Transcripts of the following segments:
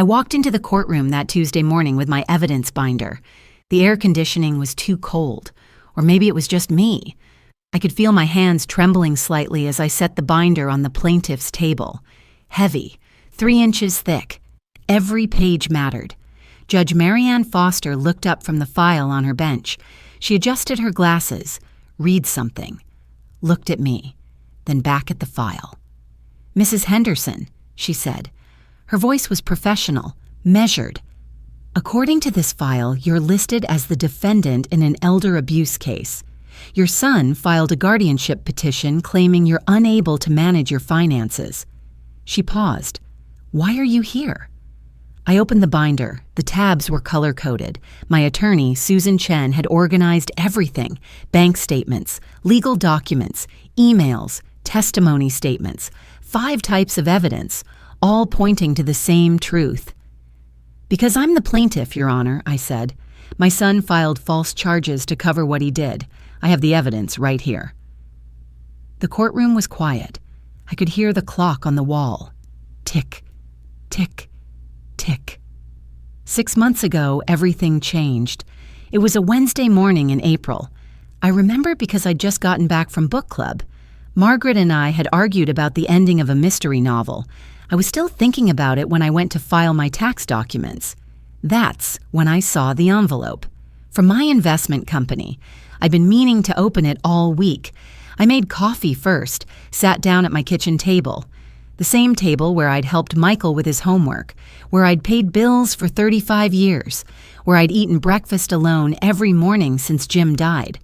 I walked into the courtroom that Tuesday morning with my evidence binder. The air conditioning was too cold, or maybe it was just me. I could feel my hands trembling slightly as I set the binder on the plaintiff's table. Heavy, 3 inches thick. Every page mattered. Judge Marianne Foster looked up from the file on her bench. She adjusted her glasses, read something, looked at me, then back at the file. "Mrs. Henderson," she said. Her voice was professional, measured. "According to this file, you're listed as the defendant in an elder abuse case. Your son filed a guardianship petition claiming you're unable to manage your finances." She paused. "Why are you here?" I opened the binder. The tabs were color-coded. My attorney, Susan Chen, had organized everything: bank statements, legal documents, emails, testimony statements, 5 types of evidence, all pointing to the same truth. "Because I'm the plaintiff, Your Honor," I said. "My son filed false charges to cover what he did. I have the evidence right here." The courtroom was quiet. I could hear the clock on the wall. Tick, tick, tick. 6 months ago, everything changed. It was a Wednesday morning in April. I remember because I'd just gotten back from book club. Margaret and I had argued about the ending of a mystery novel. I was still thinking about it when I went to file my tax documents. That's when I saw the envelope. From my investment company. I'd been meaning to open it all week. I made coffee first, sat down at my kitchen table. The same table where I'd helped Michael with his homework, where I'd paid bills for 35 years, where I'd eaten breakfast alone every morning since Jim died.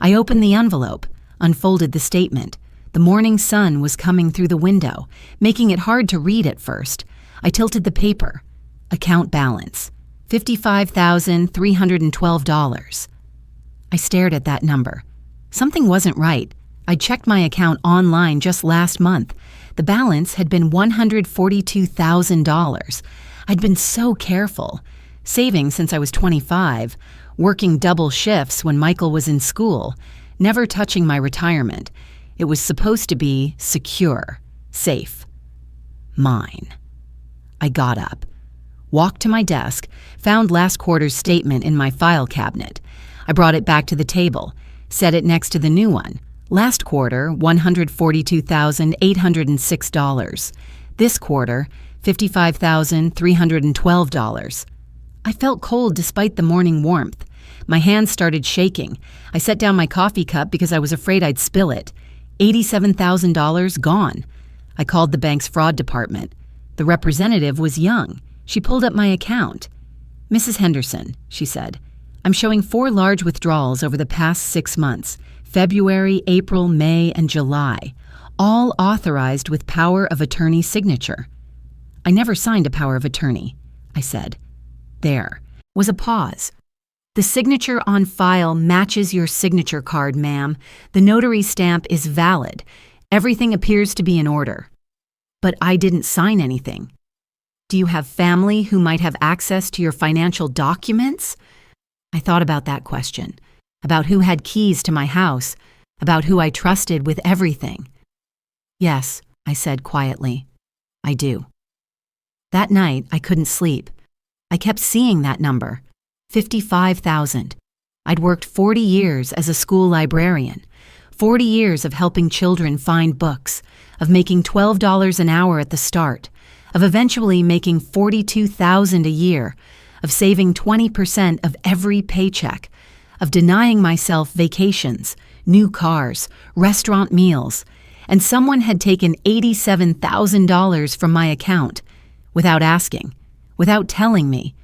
I opened the envelope, unfolded the statement. The morning sun was coming through the window, making it hard to read at first. I tilted the paper. Account balance, $55,312. I stared at that number. Something wasn't right. I'd checked my account online just last month. The balance had been $142,000. I'd been so careful, saving since I was 25, working double shifts when Michael was in school, never touching my retirement. It was supposed to be secure, safe. Mine. I got up, walked to my desk, found last quarter's statement in my file cabinet. I brought it back to the table, set it next to the new one. Last quarter, $142,806. This quarter, $55,312. I felt cold despite the morning warmth. My hands started shaking. I set down my coffee cup because I was afraid I'd spill it. $87,000 gone. I called the bank's fraud department. The representative was young. She pulled up my account. "Mrs. Henderson," she said, "I'm showing 4 large withdrawals over the past 6 months, February, April, May, and July, all authorized with power of attorney signature." "I never signed a power of attorney," I said. There was a pause. "The signature on file matches your signature card, ma'am. The notary stamp is valid. Everything appears to be in order." "But I didn't sign anything." "Do you have family who might have access to your financial documents?" I thought about that question, about who had keys to my house, about who I trusted with everything. "Yes," I said quietly, "I do." That night, I couldn't sleep. I kept seeing that number. 55,000. I'd worked 40 years as a school librarian, 40 years of helping children find books, of making $12 an hour at the start, of eventually making $42,000 a year, of saving 20% of every paycheck, of denying myself vacations, new cars, restaurant meals, and someone had taken $87,000 from my account without asking, without telling me.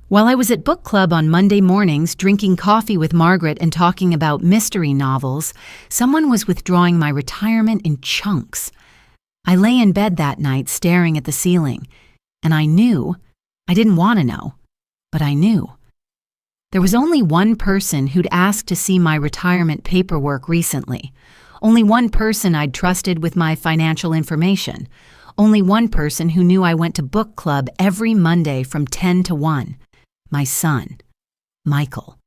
While I was at book club on Monday mornings drinking coffee with Margaret and talking about mystery novels, someone was withdrawing my retirement in chunks. I lay in bed that night staring at the ceiling, and I knew. I didn't want to know, but I knew. There was only one person who'd asked to see my retirement paperwork recently, only one person I'd trusted with my financial information, only one person who knew I went to book club every Monday from 10 to 1. My son, Michael.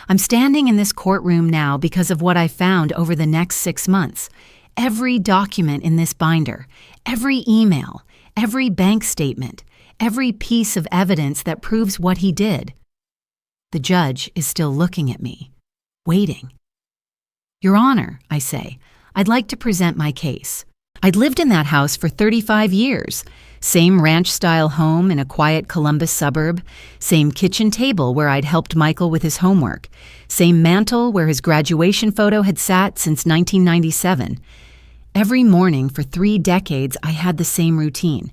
I'm standing in this courtroom now because of what I found over the next 6 months. Every document in this binder, every email, every bank statement, every piece of evidence that proves what he did. The judge is still looking at me, waiting. Your Honor, I say, I'd like to present my case. I'd lived in that house for 35 years. Same ranch-style home in a quiet Columbus suburb. Same kitchen table where I'd helped Michael with his homework. Same mantel where his graduation photo had sat since 1997. Every morning for 3 decades, I had the same routine.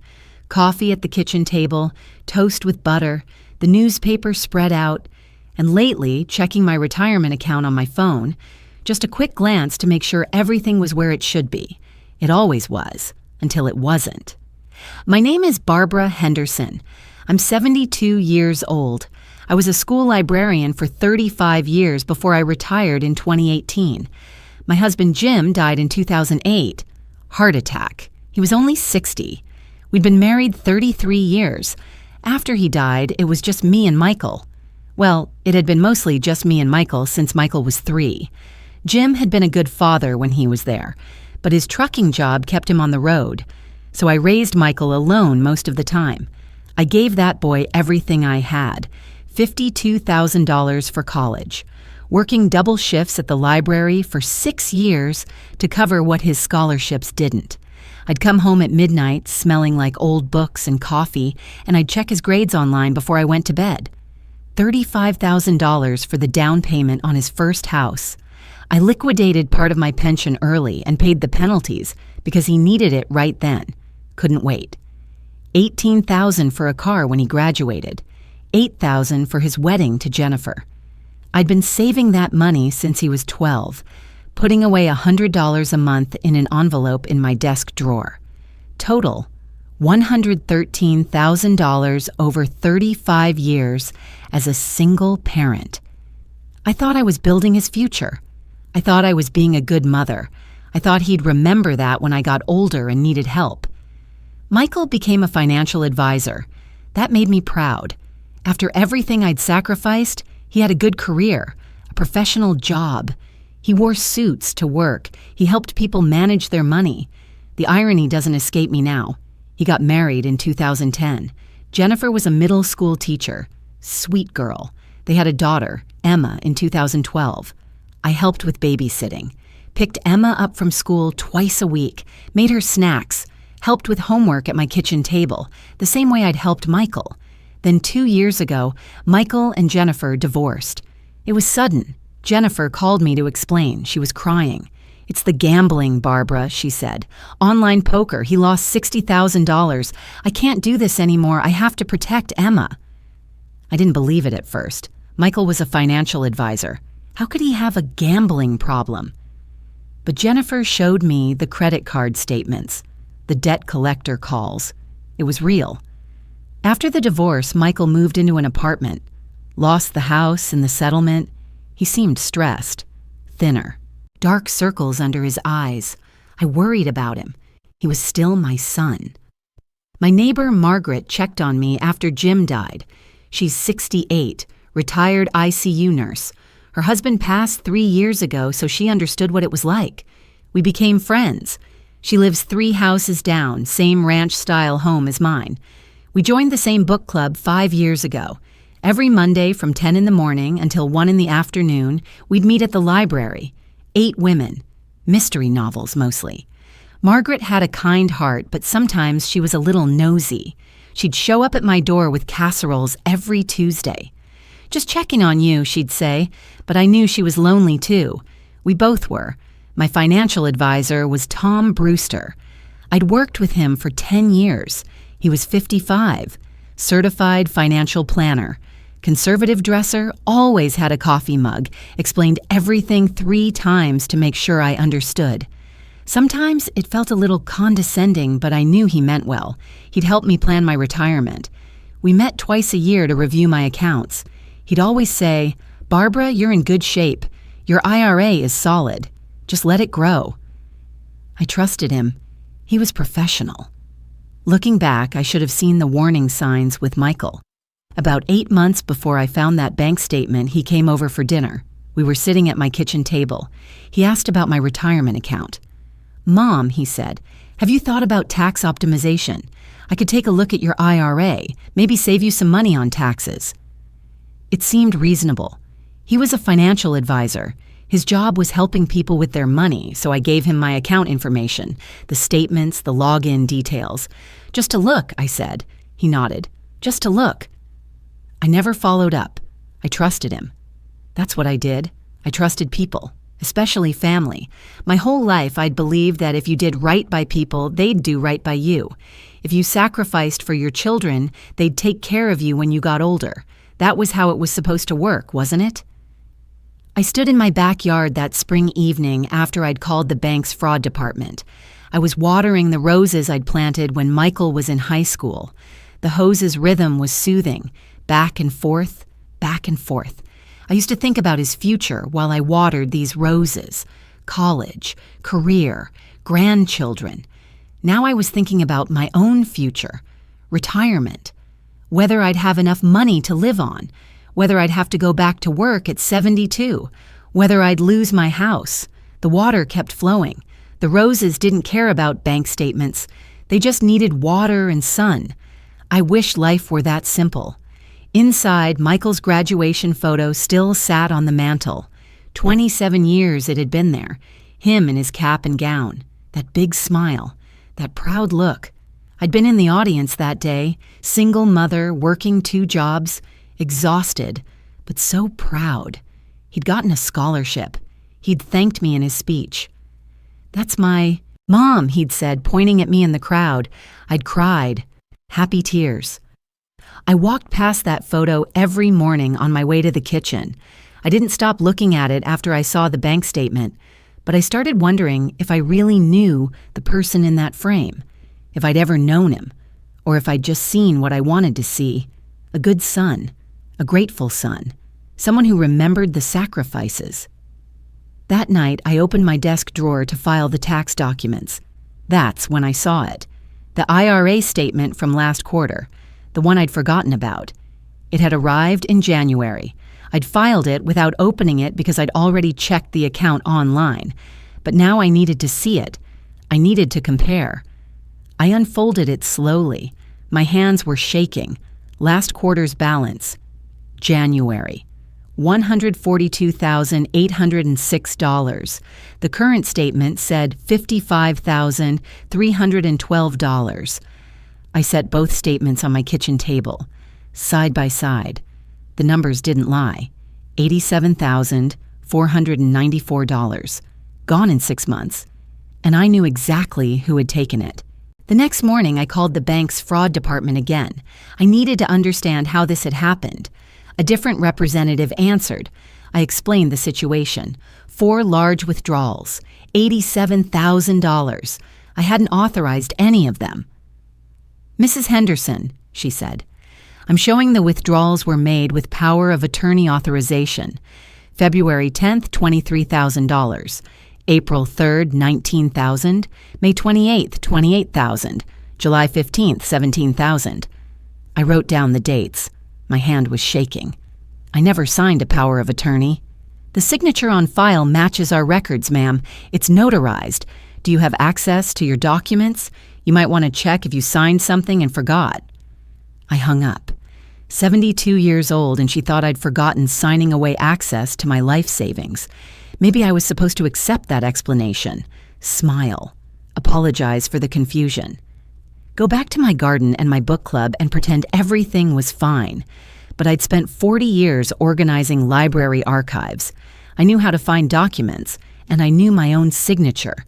Coffee at the kitchen table, toast with butter, the newspaper spread out, and lately, checking my retirement account on my phone, just a quick glance to make sure everything was where it should be. It always was, until it wasn't. My name is Barbara Henderson. I'm 72 years old. I was a school librarian for 35 years before I retired in 2018. My husband Jim died in 2008. Heart attack. He was only 60. We'd been married 33 years. After he died, it was just me and Michael. Well, it had been mostly just me and Michael since Michael was 3. Jim had been a good father when he was there, but his trucking job kept him on the road. So I raised Michael alone most of the time. I gave that boy everything I had, $52,000 for college, working double shifts at the library for 6 years to cover what his scholarships didn't. I'd come home at midnight smelling like old books and coffee, and I'd check his grades online before I went to bed. $35,000 for the down payment on his first house. I liquidated part of my pension early and paid the penalties because he needed it right then. Couldn't wait. $18,000 for a car when he graduated. $8,000 for his wedding to Jennifer. I'd been saving that money since he was 12, putting away $100 a month in an envelope in my desk drawer. Total, $113,000 over 35 years as a single parent. I thought I was building his future. I thought I was being a good mother. I thought he'd remember that when I got older and needed help. Michael became a financial advisor. That made me proud. After everything I'd sacrificed, he had a good career, a professional job. He wore suits to work. He helped people manage their money. The irony doesn't escape me now. He got married in 2010. Jennifer was a middle school teacher. Sweet girl. They had a daughter, Emma, in 2012. I helped with babysitting. Picked Emma up from school twice a week, made her snacks, helped with homework at my kitchen table, the same way I'd helped Michael. Then 2 years ago, Michael and Jennifer divorced. It was sudden. Jennifer called me to explain. She was crying. "It's the gambling, Barbara," she said. "Online poker. He lost $60,000. I can't do this anymore. I have to protect Emma." I didn't believe it at first. Michael was a financial advisor. How could he have a gambling problem? But Jennifer showed me the credit card statements, the debt collector calls. It was real. After the divorce, Michael moved into an apartment, lost the house and the settlement. He seemed stressed, thinner, dark circles under his eyes. I worried about him. He was still my son. My neighbor Margaret checked on me after Jim died. She's 68, retired ICU nurse. Her husband passed 3 years ago, so she understood what it was like. We became friends. She lives 3 houses down, same ranch-style home as mine. We joined the same book club 5 years ago. Every Monday from 10 in the morning until 1 in the afternoon, we'd meet at the library. 8 women. Mystery novels, mostly. Margaret had a kind heart, but sometimes she was a little nosy. She'd show up at my door with casseroles every Tuesday. "Just checking on you," she'd say, but I knew she was lonely too. We both were. My financial advisor was Tom Brewster. I'd worked with him for 10 years. He was 55, certified financial planner, conservative dresser, always had a coffee mug, explained everything 3 times to make sure I understood. Sometimes it felt a little condescending, but I knew he meant well. He'd help me plan my retirement. We met twice a year to review my accounts. He'd always say, "Barbara, you're in good shape. Your IRA is solid. Just let it grow." I trusted him. He was professional. Looking back, I should have seen the warning signs with Michael. About 8 months before I found that bank statement, he came over for dinner. We were sitting at my kitchen table. He asked about my retirement account. "Mom," he said, "have you thought about tax optimization? I could take a look at your IRA, maybe save you some money on taxes." It seemed reasonable. He was a financial advisor. His job was helping people with their money, so I gave him my account information, the statements, the login details. "Just to look," I said. He nodded. "Just to look." I never followed up. I trusted him. That's what I did. I trusted people, especially family. My whole life I'd believed that if you did right by people, they'd do right by you. If you sacrificed for your children, they'd take care of you when you got older. That was how it was supposed to work, wasn't it? I stood in my backyard that spring evening after I'd called the bank's fraud department. I was watering the roses I'd planted when Michael was in high school. The hose's rhythm was soothing, back and forth, back and forth. I used to think about his future while I watered these roses. College, career, grandchildren. Now I was thinking about my own future, retirement, whether I'd have enough money to live on, whether I'd have to go back to work at 72, whether I'd lose my house. The water kept flowing. The roses didn't care about bank statements. They just needed water and sun. I wish life were that simple. Inside, Michael's graduation photo still sat on the mantel. 27 years it had been there. Him in his cap and gown. That big smile. That proud look. I'd been in the audience that day, single mother, working 2 jobs, exhausted, but so proud. He'd gotten a scholarship. He'd thanked me in his speech. "That's my mom," he'd said, pointing at me in the crowd. I'd cried. Happy tears. I walked past that photo every morning on my way to the kitchen. I didn't stop looking at it after I saw the bank statement, but I started wondering if I really knew the person in that frame, if I'd ever known him, or if I'd just seen what I wanted to see, a good son, a grateful son, someone who remembered the sacrifices. That night, I opened my desk drawer to file the tax documents. That's when I saw it. The IRA statement from last quarter, the one I'd forgotten about. It had arrived in January. I'd filed it without opening it because I'd already checked the account online. But now I needed to see it. I needed to compare. I unfolded it slowly. My hands were shaking. Last quarter's balance. January. $142,806. The current statement said $55,312. I set both statements on my kitchen table, side by side. The numbers didn't lie. $87,494. Gone in 6 months. And I knew exactly who had taken it. The next morning, I called the bank's fraud department again. I needed to understand how this had happened. A different representative answered. I explained the situation. 4 large withdrawals, $87,000. I hadn't authorized any of them. "Mrs. Henderson," she said, "I'm showing the withdrawals were made with power of attorney authorization. February 10th, $23,000. April 3rd, $19,000. May 28th, $28,000. July 15th, $17,000. I wrote down the dates. My hand was shaking. I never signed a power of attorney. "The signature on file matches our records, ma'am. It's notarized. Do you have access to your documents? You might want to check if you signed something and forgot." I hung up. 72 years old, and she thought I'd forgotten signing away access to my life savings. Maybe I was supposed to accept that explanation, smile, apologize for the confusion, go back to my garden and my book club and pretend everything was fine. But I'd spent 40 years organizing library archives. I knew how to find documents, and I knew my own signature.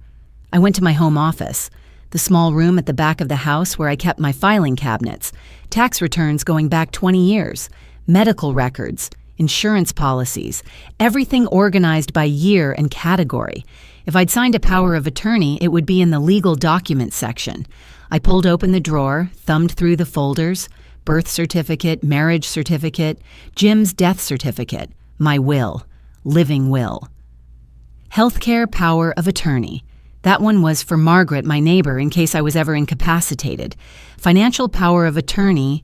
I went to my home office, the small room at the back of the house where I kept my filing cabinets, tax returns going back 20 years, medical records, insurance policies, everything organized by year and category. If I'd signed a power of attorney, it would be in the legal documents section. I pulled open the drawer, thumbed through the folders, birth certificate, marriage certificate, Jim's death certificate, my will, living will. Healthcare power of attorney. That one was for Margaret, my neighbor, in case I was ever incapacitated. Financial power of attorney.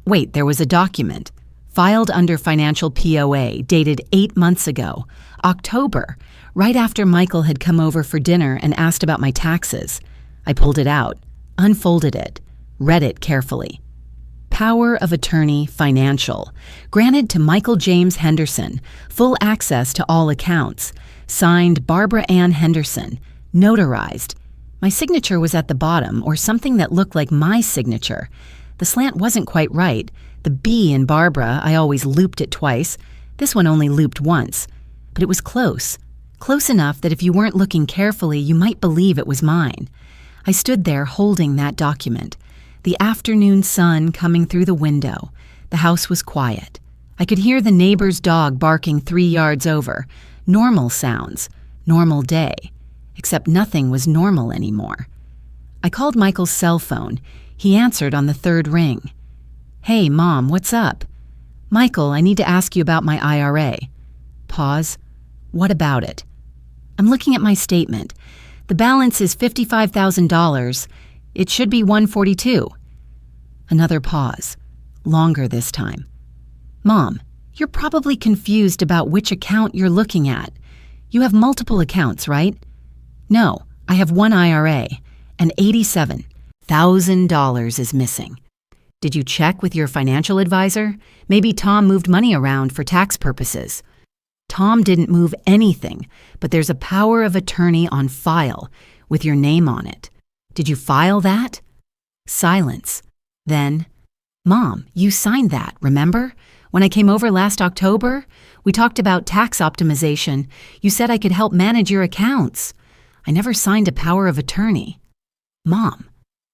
Wait, there was a document. Filed under financial POA, dated 8 months ago, October, right after Michael had come over for dinner and asked about my taxes. I pulled it out, unfolded it, read it carefully. Power of attorney financial, granted to Michael James Henderson, full access to all accounts, signed Barbara Ann Henderson, notarized. My signature was at the bottom, or something that looked like my signature. The slant wasn't quite right. The B in Barbara, I always looped it twice. This one only looped once. But it was close. Close enough that if you weren't looking carefully, you might believe it was mine. I stood there holding that document. The afternoon sun coming through the window. The house was quiet. I could hear the neighbor's dog barking 3 yards over. Normal sounds. Normal day. Except nothing was normal anymore. I called Michael's cell phone. He answered on the third ring. "Hey, Mom, what's up?" "Michael, I need to ask you about my IRA." Pause. "What about it?" "I'm looking at my statement. The balance is $55,000. It should be $142,000. Another pause. Longer this time. "Mom, you're probably confused about which account you're looking at. You have multiple accounts, right?" "No, I have one IRA, and $87,000 is missing." "Did you check with your financial advisor? Maybe Tom moved money around for tax purposes." "Tom didn't move anything, but there's a power of attorney on file with your name on it. Did you file that?" Silence. Then, "Mom, you signed that, remember? When I came over last October, we talked about tax optimization. You said I could help manage your accounts. I never signed a power of attorney." "Mom."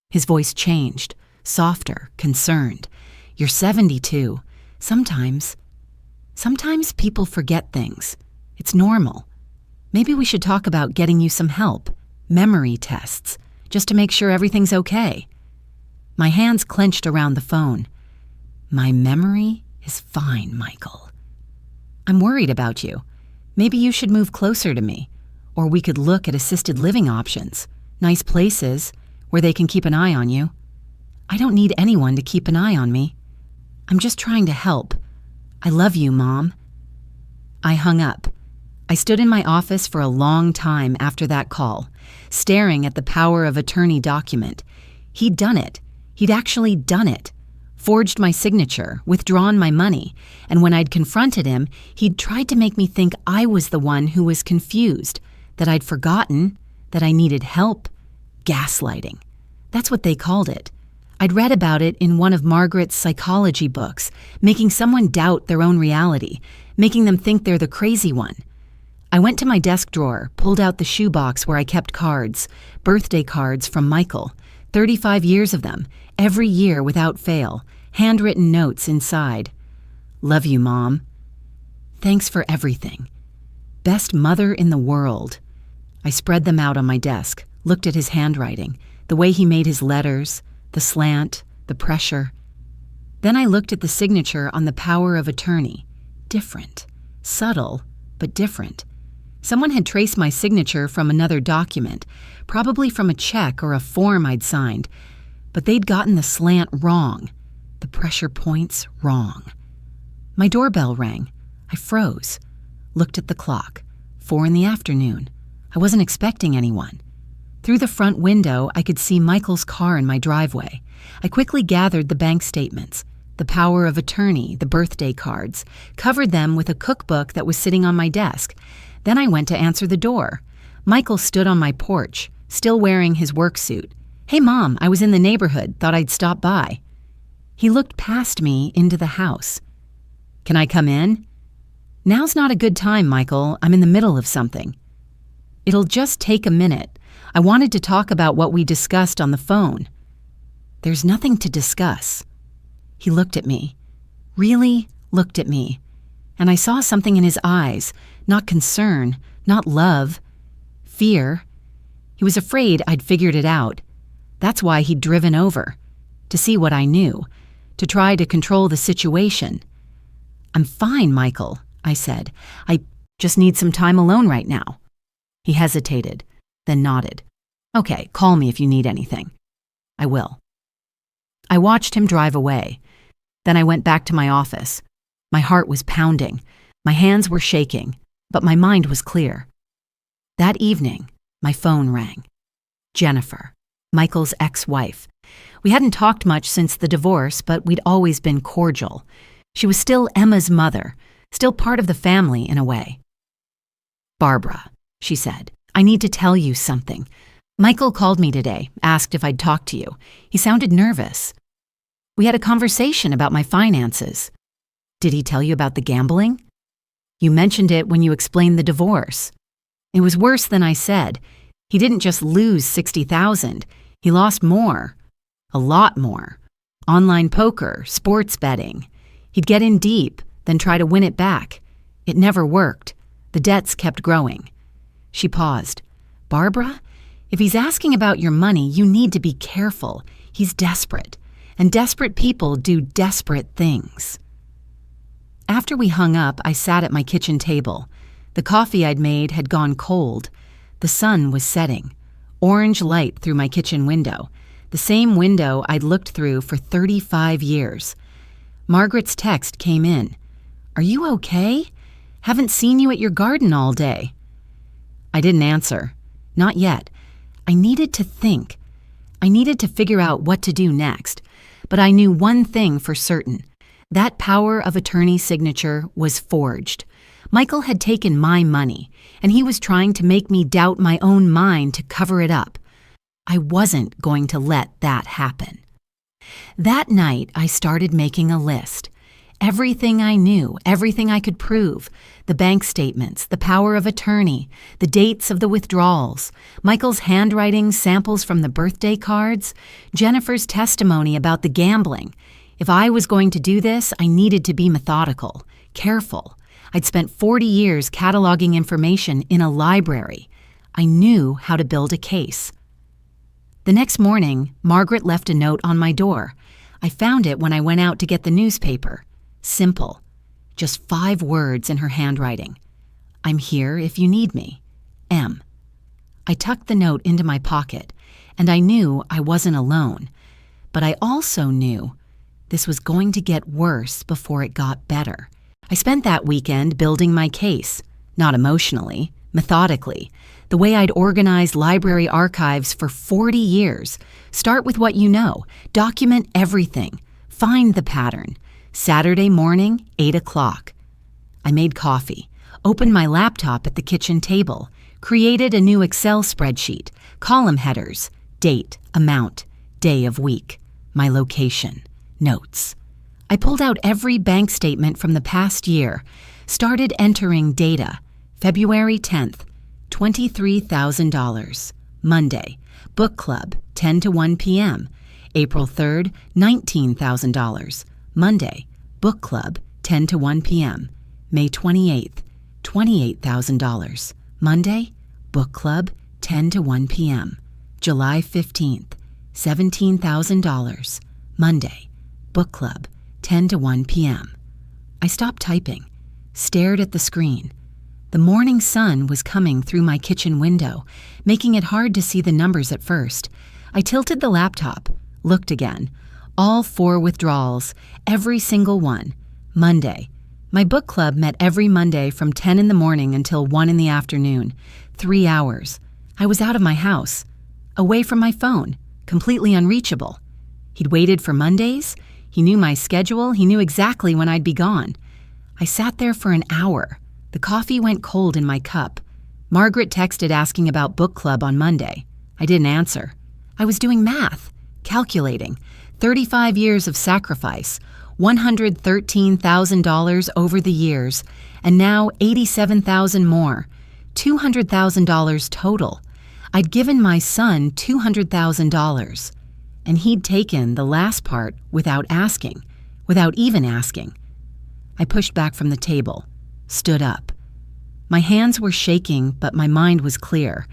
His voice changed, softer, concerned. "You're 72. Sometimes people forget things. It's normal. Maybe we should talk about getting you some help, memory tests, just to make sure everything's okay." My hands clenched around the phone. "My memory is fine, Michael. I'm worried about you. Maybe you should move closer to me, or we could look at assisted living options, nice places where they can keep an eye on you." "I don't need anyone to keep an eye on me. I'm just trying to help. I love you, Mom." I hung up. I stood in my office for a long time after that call, staring at the power of attorney document. He'd done it. He'd actually done it. Forged my signature, withdrawn my money, and when I'd confronted him, he'd tried to make me think I was the one who was confused, that I'd forgotten, that I needed help. Gaslighting. That's what they called it. I'd read about it in one of Margaret's psychology books, making someone doubt their own reality, making them think they're the crazy one. I went to my desk drawer, pulled out the shoebox where I kept cards, birthday cards from Michael, 35 years of them, every year without fail, handwritten notes inside. "Love you, Mom. Thanks for everything. Best mother in the world." I spread them out on my desk, looked at his handwriting, the way he made his letters, the slant, the pressure. Then I looked at the signature on the power of attorney. Different. Subtle, but different. Someone had traced my signature from another document, probably from a check or a form I'd signed, but they'd gotten the slant wrong, the pressure points wrong. My doorbell rang. I froze. Looked at the clock. 4 p.m. I wasn't expecting anyone. Through the front window, I could see Michael's car in my driveway. I quickly gathered the bank statements, the power of attorney, the birthday cards, covered them with a cookbook that was sitting on my desk. Then I went to answer the door. Michael stood on my porch, still wearing his work suit. "Hey, Mom, I was in the neighborhood, thought I'd stop by." He looked past me into the house. "Can I come in?" "Now's not a good time, Michael. I'm in the middle of something." "It'll just take a minute. I wanted to talk about what we discussed on the phone." "There's nothing to discuss." He looked at me. Really looked at me. And I saw something in his eyes, not concern, not love, fear. He was afraid I'd figured it out. That's why he'd driven over, to see what I knew, to try to control the situation. "I'm fine, Michael," I said. "I just need some time alone right now." He hesitated, then nodded. "Okay, call me if you need anything." "I will." I watched him drive away. Then I went back to my office. My heart was pounding. My hands were shaking, but my mind was clear. That evening, my phone rang. Jennifer, Michael's ex-wife. We hadn't talked much since the divorce, but we'd always been cordial. She was still Emma's mother, still part of the family in a way. "Barbara," she said, "I need to tell you something. Michael called me today, asked if I'd talk to you. He sounded nervous. We had a conversation about my finances." "Did he tell you about the gambling?" "You mentioned it when you explained the divorce." "It was worse than I said. He didn't just lose $60,000. He lost more. A lot more. Online poker, sports betting. He'd get in deep, then try to win it back. It never worked. The debts kept growing." She paused. "Barbara, if he's asking about your money, you need to be careful. He's desperate, and desperate people do desperate things." After we hung up, I sat at my kitchen table. The coffee I'd made had gone cold. The sun was setting. Orange light through my kitchen window, the same window I'd looked through for 35 years. Margaret's text came in. "Are you okay? Haven't seen you at your garden all day." I didn't answer. Not yet. I needed to think. I needed to figure out what to do next. But I knew one thing for certain. That power of attorney signature was forged. Michael had taken my money, and he was trying to make me doubt my own mind to cover it up. I wasn't going to let that happen. That night, I started making a list. Everything I knew, everything I could prove, the bank statements, the power of attorney, the dates of the withdrawals, Michael's handwriting, samples from the birthday cards, Jennifer's testimony about the gambling. If I was going to do this, I needed to be methodical, careful. I'd spent 40 years cataloging information in a library. I knew how to build a case. The next morning, Margaret left a note on my door. I found it when I went out to get the newspaper. Simple. Just 5 words in her handwriting. "I'm here if you need me. M." I tucked the note into my pocket, and I knew I wasn't alone. But I also knew this was going to get worse before it got better. I spent that weekend building my case, not emotionally, methodically, the way I'd organized library archives for 40 years. Start with what you know, document everything, find the pattern. Saturday morning, 8 o'clock. I made coffee, opened my laptop at the kitchen table, created a new Excel spreadsheet, column headers, date, amount, day of week, my location, notes. I pulled out every bank statement from the past year, started entering data. February 10th, $23,000. Monday, book club, 10 to 1 p.m. April 3rd, $19,000. Monday, book club, 10 to 1 p.m. May 28th, $28,000. Monday, book club, 10 to 1 p.m. July 15th, $17,000. Monday, book club, 10 to 1 p.m. I stopped typing, stared at the screen. The morning sun was coming through my kitchen window, making it hard to see the numbers at first. I tilted the laptop, looked again. All 4 withdrawals, every single one. Monday. My book club met every Monday from 10 in the morning until 1 in the afternoon. 3 hours. I was out of my house, away from my phone, completely unreachable. He'd waited for Mondays. He knew my schedule. He knew exactly when I'd be gone. I sat there for an hour. The coffee went cold in my cup. Margaret texted asking about book club on Monday. I didn't answer. I was doing math, calculating. 35 years of sacrifice, $113,000 over the years, and now $87,000 more, $200,000 total. I'd given my son $200,000, and he'd taken the last part without asking, without even asking. I pushed back from the table, stood up. My hands were shaking, but my mind was clear.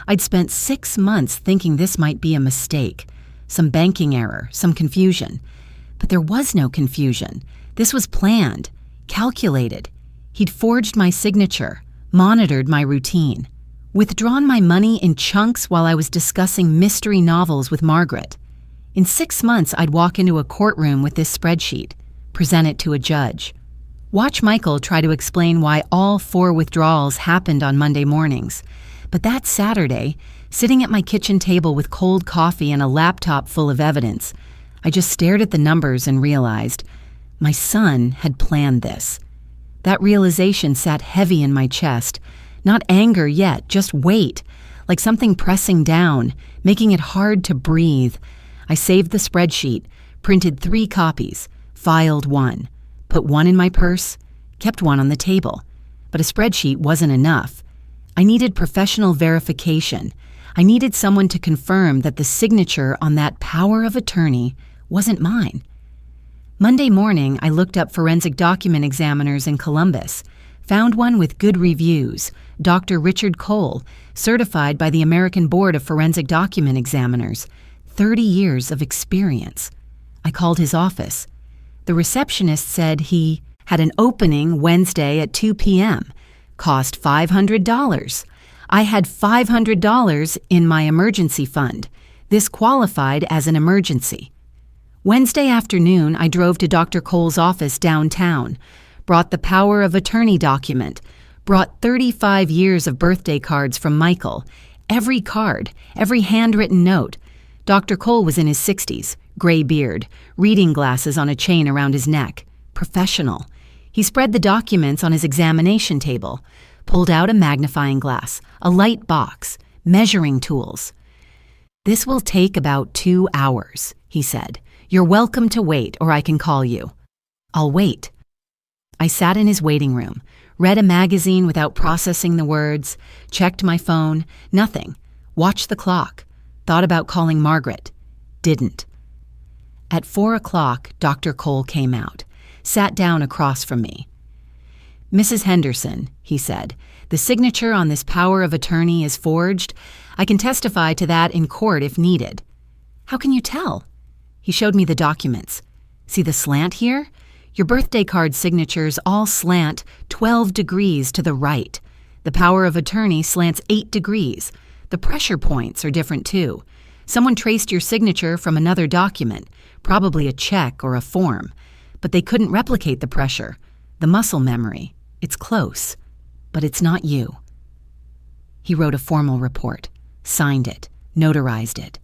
I'd spent 6 months thinking this might be a mistake. Some banking error, some confusion. But there was no confusion. This was planned, calculated. He'd forged my signature, monitored my routine, withdrawn my money in chunks while I was discussing mystery novels with Margaret. In 6 months, I'd walk into a courtroom with this spreadsheet, present it to a judge. Watch Michael try to explain why all 4 withdrawals happened on Monday mornings. But that Saturday, Sitting at my kitchen table with cold coffee and a laptop full of evidence, I just stared at the numbers and realized my son had planned this. That realization sat heavy in my chest. Not anger yet, just weight, like something pressing down, making it hard to breathe. I saved the spreadsheet, printed 3 copies, filed 1, put 1 in my purse, kept 1 on the table. But a spreadsheet wasn't enough. I needed professional verification. I needed someone to confirm that the signature on that power of attorney wasn't mine. Monday morning, I looked up forensic document examiners in Columbus, found one with good reviews, Dr. Richard Cole, certified by the American Board of Forensic Document Examiners, 30 years of experience. I called his office. The receptionist said he had an opening Wednesday at 2 p.m., cost $500. I had $500 in my emergency fund. This qualified as an emergency. Wednesday afternoon, I drove to Dr. Cole's office downtown, brought the power of attorney document, brought 35 years of birthday cards from Michael, every card, every handwritten note. Dr. Cole was in his 60s, gray beard, reading glasses on a chain around his neck, professional. He spread the documents on his examination table, pulled out a magnifying glass, a light box, measuring tools. "This will take about 2 hours," he said. "You're welcome to wait, or I can call you." "I'll wait." I sat in his waiting room, read a magazine without processing the words, checked my phone, nothing, watched the clock, thought about calling Margaret, didn't. At 4 o'clock, Dr. Cole came out, sat down across from me. "Mrs. Henderson," he said, "the signature on this power of attorney is forged. I can testify to that in court if needed." "How can you tell?" He showed me the documents. "See the slant here? Your birthday card signatures all slant 12 degrees to the right. The power of attorney slants 8 degrees. The pressure points are different too. Someone traced your signature from another document, probably a check or a form, but they couldn't replicate the pressure, the muscle memory. It's close, but it's not you." He wrote a formal report, signed it, notarized it.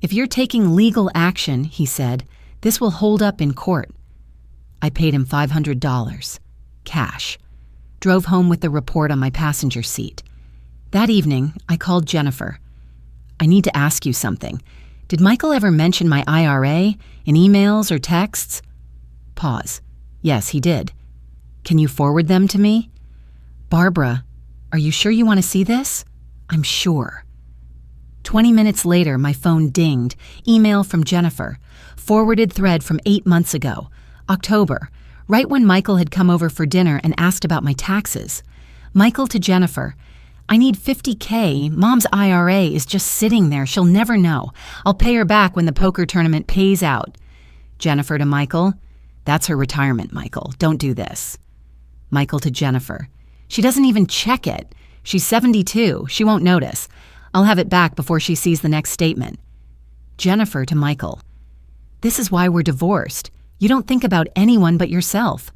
"If you're taking legal action," he said, "this will hold up in court." I paid him $500, cash. Drove home with the report on my passenger seat. That evening, I called Jennifer. "I need to ask you something. Did Michael ever mention my IRA in emails or texts?" Pause. "Yes, he did." "Can you forward them to me?" "Barbara, are you sure you want to see this?" "I'm sure." 20 minutes later, my phone dinged. Email from Jennifer. Forwarded thread from 8 months ago. October, right when Michael had come over for dinner and asked about my taxes. Michael to Jennifer. "I need $50K. Mom's IRA is just sitting there. She'll never know. I'll pay her back when the poker tournament pays out." Jennifer to Michael. "That's her retirement, Michael. Don't do this." Michael to Jennifer. "She doesn't even check it. She's 72. She won't notice. I'll have it back before she sees the next statement." Jennifer to Michael. "This is why we're divorced. You don't think about anyone but yourself."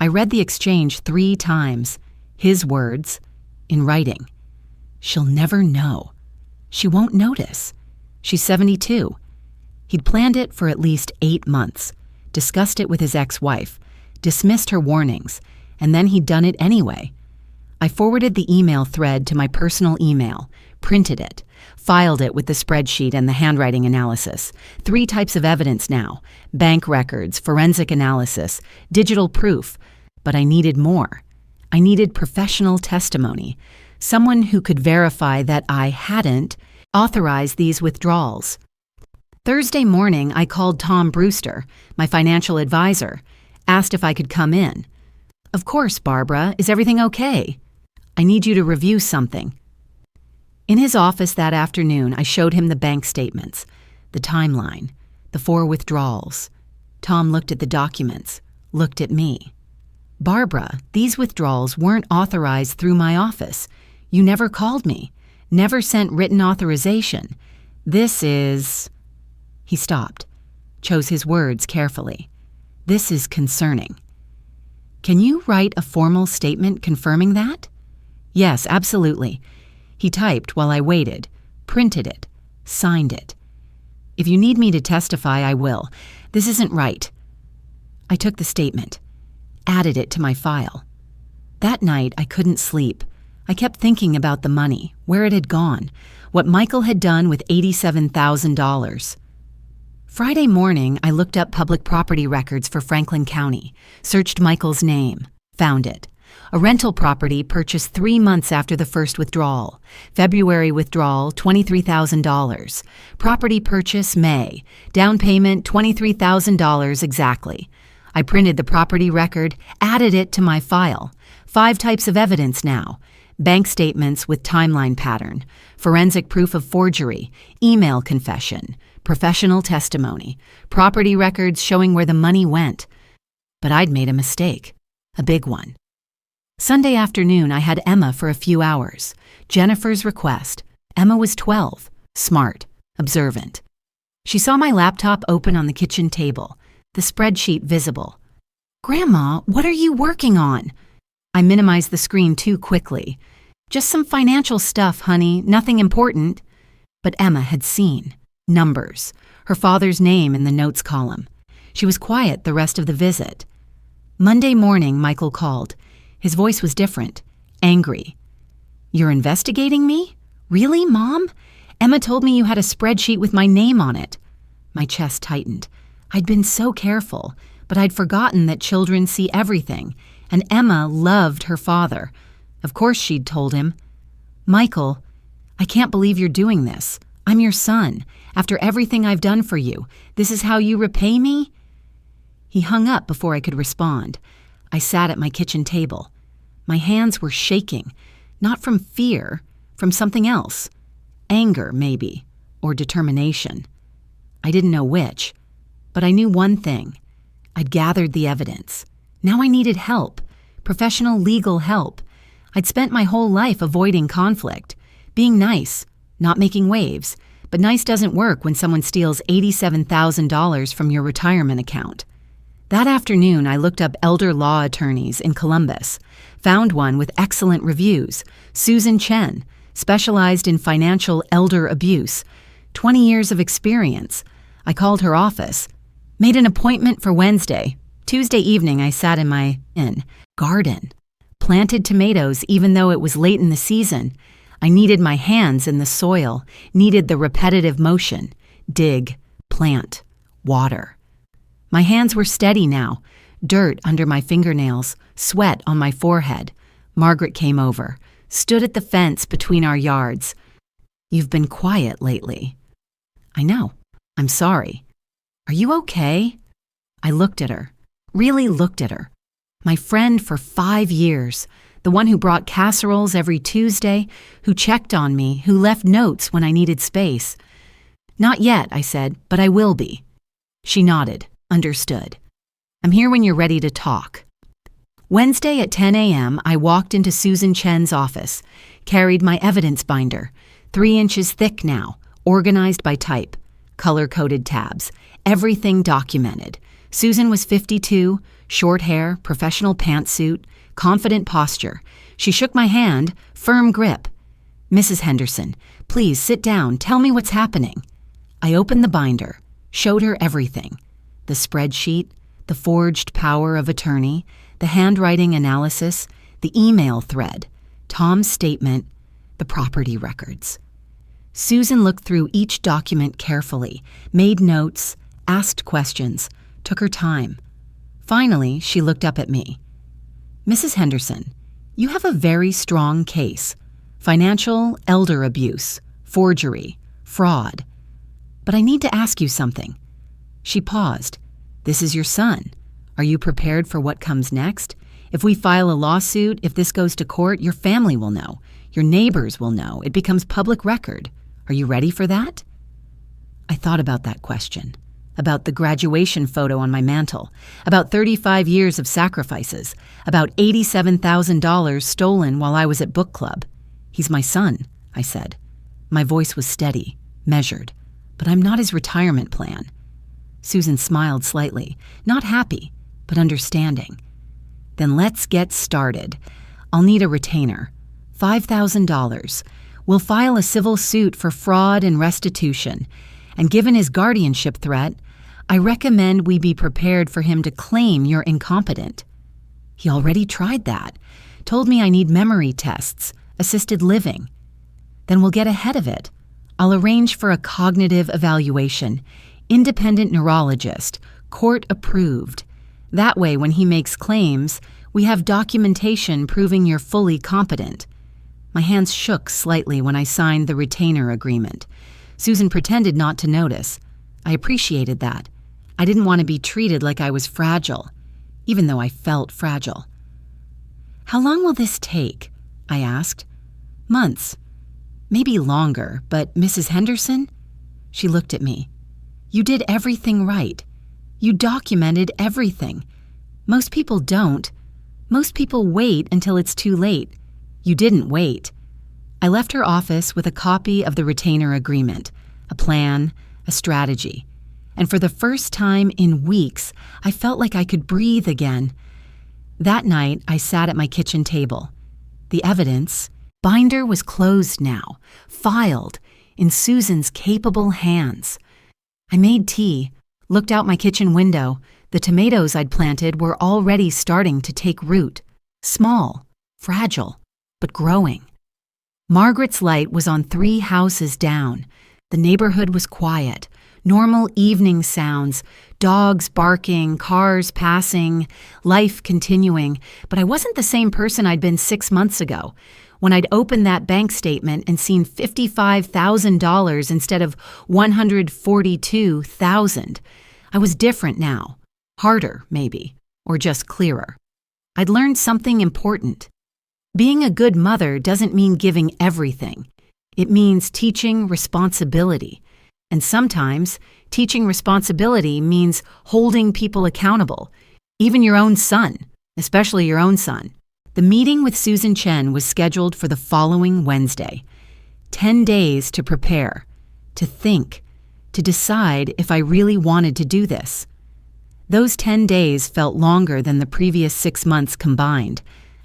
I read the exchange 3 times. His words, in writing. "She'll never know. She won't notice. She's 72. He'd planned it for at least 8 months, discussed it with his ex-wife, dismissed her warnings, and then he'd done it anyway. I forwarded the email thread to my personal email, printed it, filed it with the spreadsheet and the handwriting analysis. 3 types of evidence now: bank records, forensic analysis, digital proof. But I needed more. I needed professional testimony, someone who could verify that I hadn't authorized these withdrawals. Thursday morning, I called Tom Brewster, my financial advisor, asked if I could come in. "Of course, Barbara. Is everything okay?" "I need you to review something." In his office that afternoon, I showed him the bank statements, the timeline, the 4 withdrawals. Tom looked at the documents, looked at me. "Barbara, these withdrawals weren't authorized through my office. You never called me, never sent written authorization. This is..." He stopped, chose his words carefully. "This is concerning." "Can you write a formal statement confirming that?" "Yes, absolutely." He typed while I waited, printed it, signed it. If you need me to testify, I will. This isn't right. I took the statement, added it to my file. That night, I couldn't sleep. I kept thinking about the money, where it had gone, what Michael had done with $87,000. Friday morning, I looked up public property records for Franklin County, searched Michael's name, found it. A rental property purchased 3 months after the first withdrawal. February withdrawal, $23,000. Property purchase, May. Down payment, $23,000 exactly. I printed the property record, added it to my file. 5 types of evidence now. Bank statements with timeline pattern, forensic proof of forgery, email confession, professional testimony, property records showing where the money went. But I'd made a mistake, a big one. Sunday afternoon, I had Emma for a few hours. Jennifer's request. Emma was 12, smart, observant. She saw my laptop open on the kitchen table, the spreadsheet visible. "Grandma, what are you working on?" I minimized the screen too quickly. "Just some financial stuff, honey, nothing important." But Emma had seen. Numbers. Her father's name in the notes column. She was quiet the rest of the visit. Monday morning, Michael called. His voice was different, angry. "You're investigating me? Really, Mom? Emma told me you had a spreadsheet with my name on it." My chest tightened. I'd been so careful, but I'd forgotten that children see everything, and Emma loved her father. Of course she'd told him. "Michael, I can't believe you're doing this. I'm your son. After everything I've done for you, this is how you repay me?" He hung up before I could respond. I sat at my kitchen table. My hands were shaking, not from fear, from something else. Anger, maybe, or determination. I didn't know which, but I knew one thing. I'd gathered the evidence. Now I needed help, professional legal help. I'd spent my whole life avoiding conflict, being nice, not making waves, but nice doesn't work when someone steals $87,000 from your retirement account. That afternoon, I looked up elder law attorneys in Columbus, found one with excellent reviews, Susan Chen, specialized in financial elder abuse, 20 years of experience. I called her office, made an appointment for Wednesday. Tuesday evening, I sat in my garden, planted tomatoes even though it was late in the season. I needed my hands in the soil, needed the repetitive motion, dig, plant, water. My hands were steady now, dirt under my fingernails, sweat on my forehead. Margaret came over, stood at the fence between our yards. "You've been quiet lately." "I know. I'm sorry." "Are you okay?" I looked at her, really looked at her. My friend for 5 years, the one who brought casseroles every Tuesday, who checked on me, who left notes when I needed space. "Not yet," I said, "but I will be." She nodded. Understood. "I'm here when you're ready to talk." Wednesday at 10 a.m., I walked into Susan Chen's office, carried my evidence binder, 3 inches thick now, organized by type, color-coded tabs, everything documented. Susan was 52, short hair, professional pantsuit, confident posture. She shook my hand, firm grip. "Mrs. Henderson, please sit down, tell me what's happening." I opened the binder, showed her everything. The spreadsheet, the forged power of attorney, the handwriting analysis, the email thread, Tom's statement, the property records. Susan looked through each document carefully, made notes, asked questions, took her time. Finally, she looked up at me. "Mrs. Henderson, you have a very strong case. Financial elder abuse, forgery, fraud. But I need to ask you something." She paused. "This is your son. Are you prepared for what comes next? If we file a lawsuit, if this goes to court, your family will know. Your neighbors will know. It becomes public record. Are you ready for that?" I thought about that question, about the graduation photo on my mantle, about 35 years of sacrifices, about $87,000 stolen while I was at book club. "He's my son," I said. My voice was steady, measured, but I'm not his retirement plan. Susan smiled slightly, not happy, but understanding. "Then let's get started. I'll need a retainer. $5,000. will file a civil suit for fraud and restitution, and given his guardianship threat, I recommend we be prepared for him to claim you're incompetent." He already tried that, told me I need memory tests, assisted living. "Then we'll get ahead of it. I'll arrange for a cognitive evaluation, independent neurologist, court approved. That way, when he makes claims, we have documentation proving you're fully competent." My hands shook slightly when I signed the retainer agreement. Susan pretended not to notice. I appreciated that. I didn't want to be treated like I was fragile, even though I felt fragile. "How long will this take?" I asked. "Months. Maybe longer, but Mrs. Henderson?" She looked at me. "You did everything right. You documented everything. Most people don't. Most people wait until it's too late. You didn't wait." I left her office with a copy of the retainer agreement, a plan, a strategy. And for the first time in weeks, I felt like I could breathe again. That night, I sat at my kitchen table. The evidence binder was closed now, filed, in Susan's capable hands. I made tea, looked out my kitchen window. The tomatoes I'd planted were already starting to take root. Small, fragile, but growing. Margaret's light was on 3 houses down. The neighborhood was quiet. Normal evening sounds, dogs barking, cars passing, life continuing. But I wasn't the same person I'd been 6 months ago, when I'd opened that bank statement and seen $55,000 instead of $142,000. I was different now. Harder, maybe, or just clearer. I'd learned something important. Being a good mother doesn't mean giving everything. It means teaching responsibility. And sometimes, teaching responsibility means holding people accountable, even your own son, especially your own son. The meeting with Susan Chen was scheduled for the following Wednesday. 10 days to prepare, to think, to decide if I really wanted to do this. Those 10 days felt longer than the previous 6 months combined.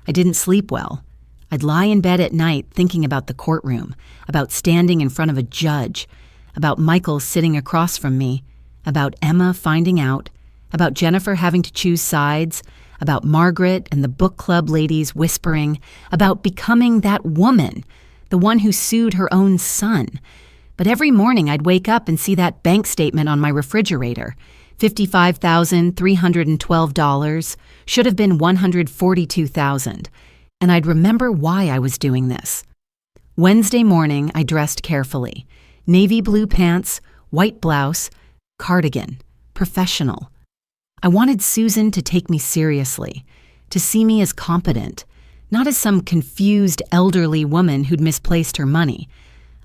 I didn't sleep well. I'd lie in bed at night thinking about the courtroom, about standing in front of a judge, about Michael sitting across from me, about Emma finding out, about Jennifer having to choose sides, about Margaret and the book club ladies whispering, about becoming that woman, the one who sued her own son. But every morning I'd wake up and see that bank statement on my refrigerator. $55,312 should have been $142,000. And I'd remember why I was doing this. Wednesday morning, I dressed carefully. Navy blue pants, white blouse, cardigan, professional. I wanted Susan to take me seriously, to see me as competent, not as some confused elderly woman who'd misplaced her money.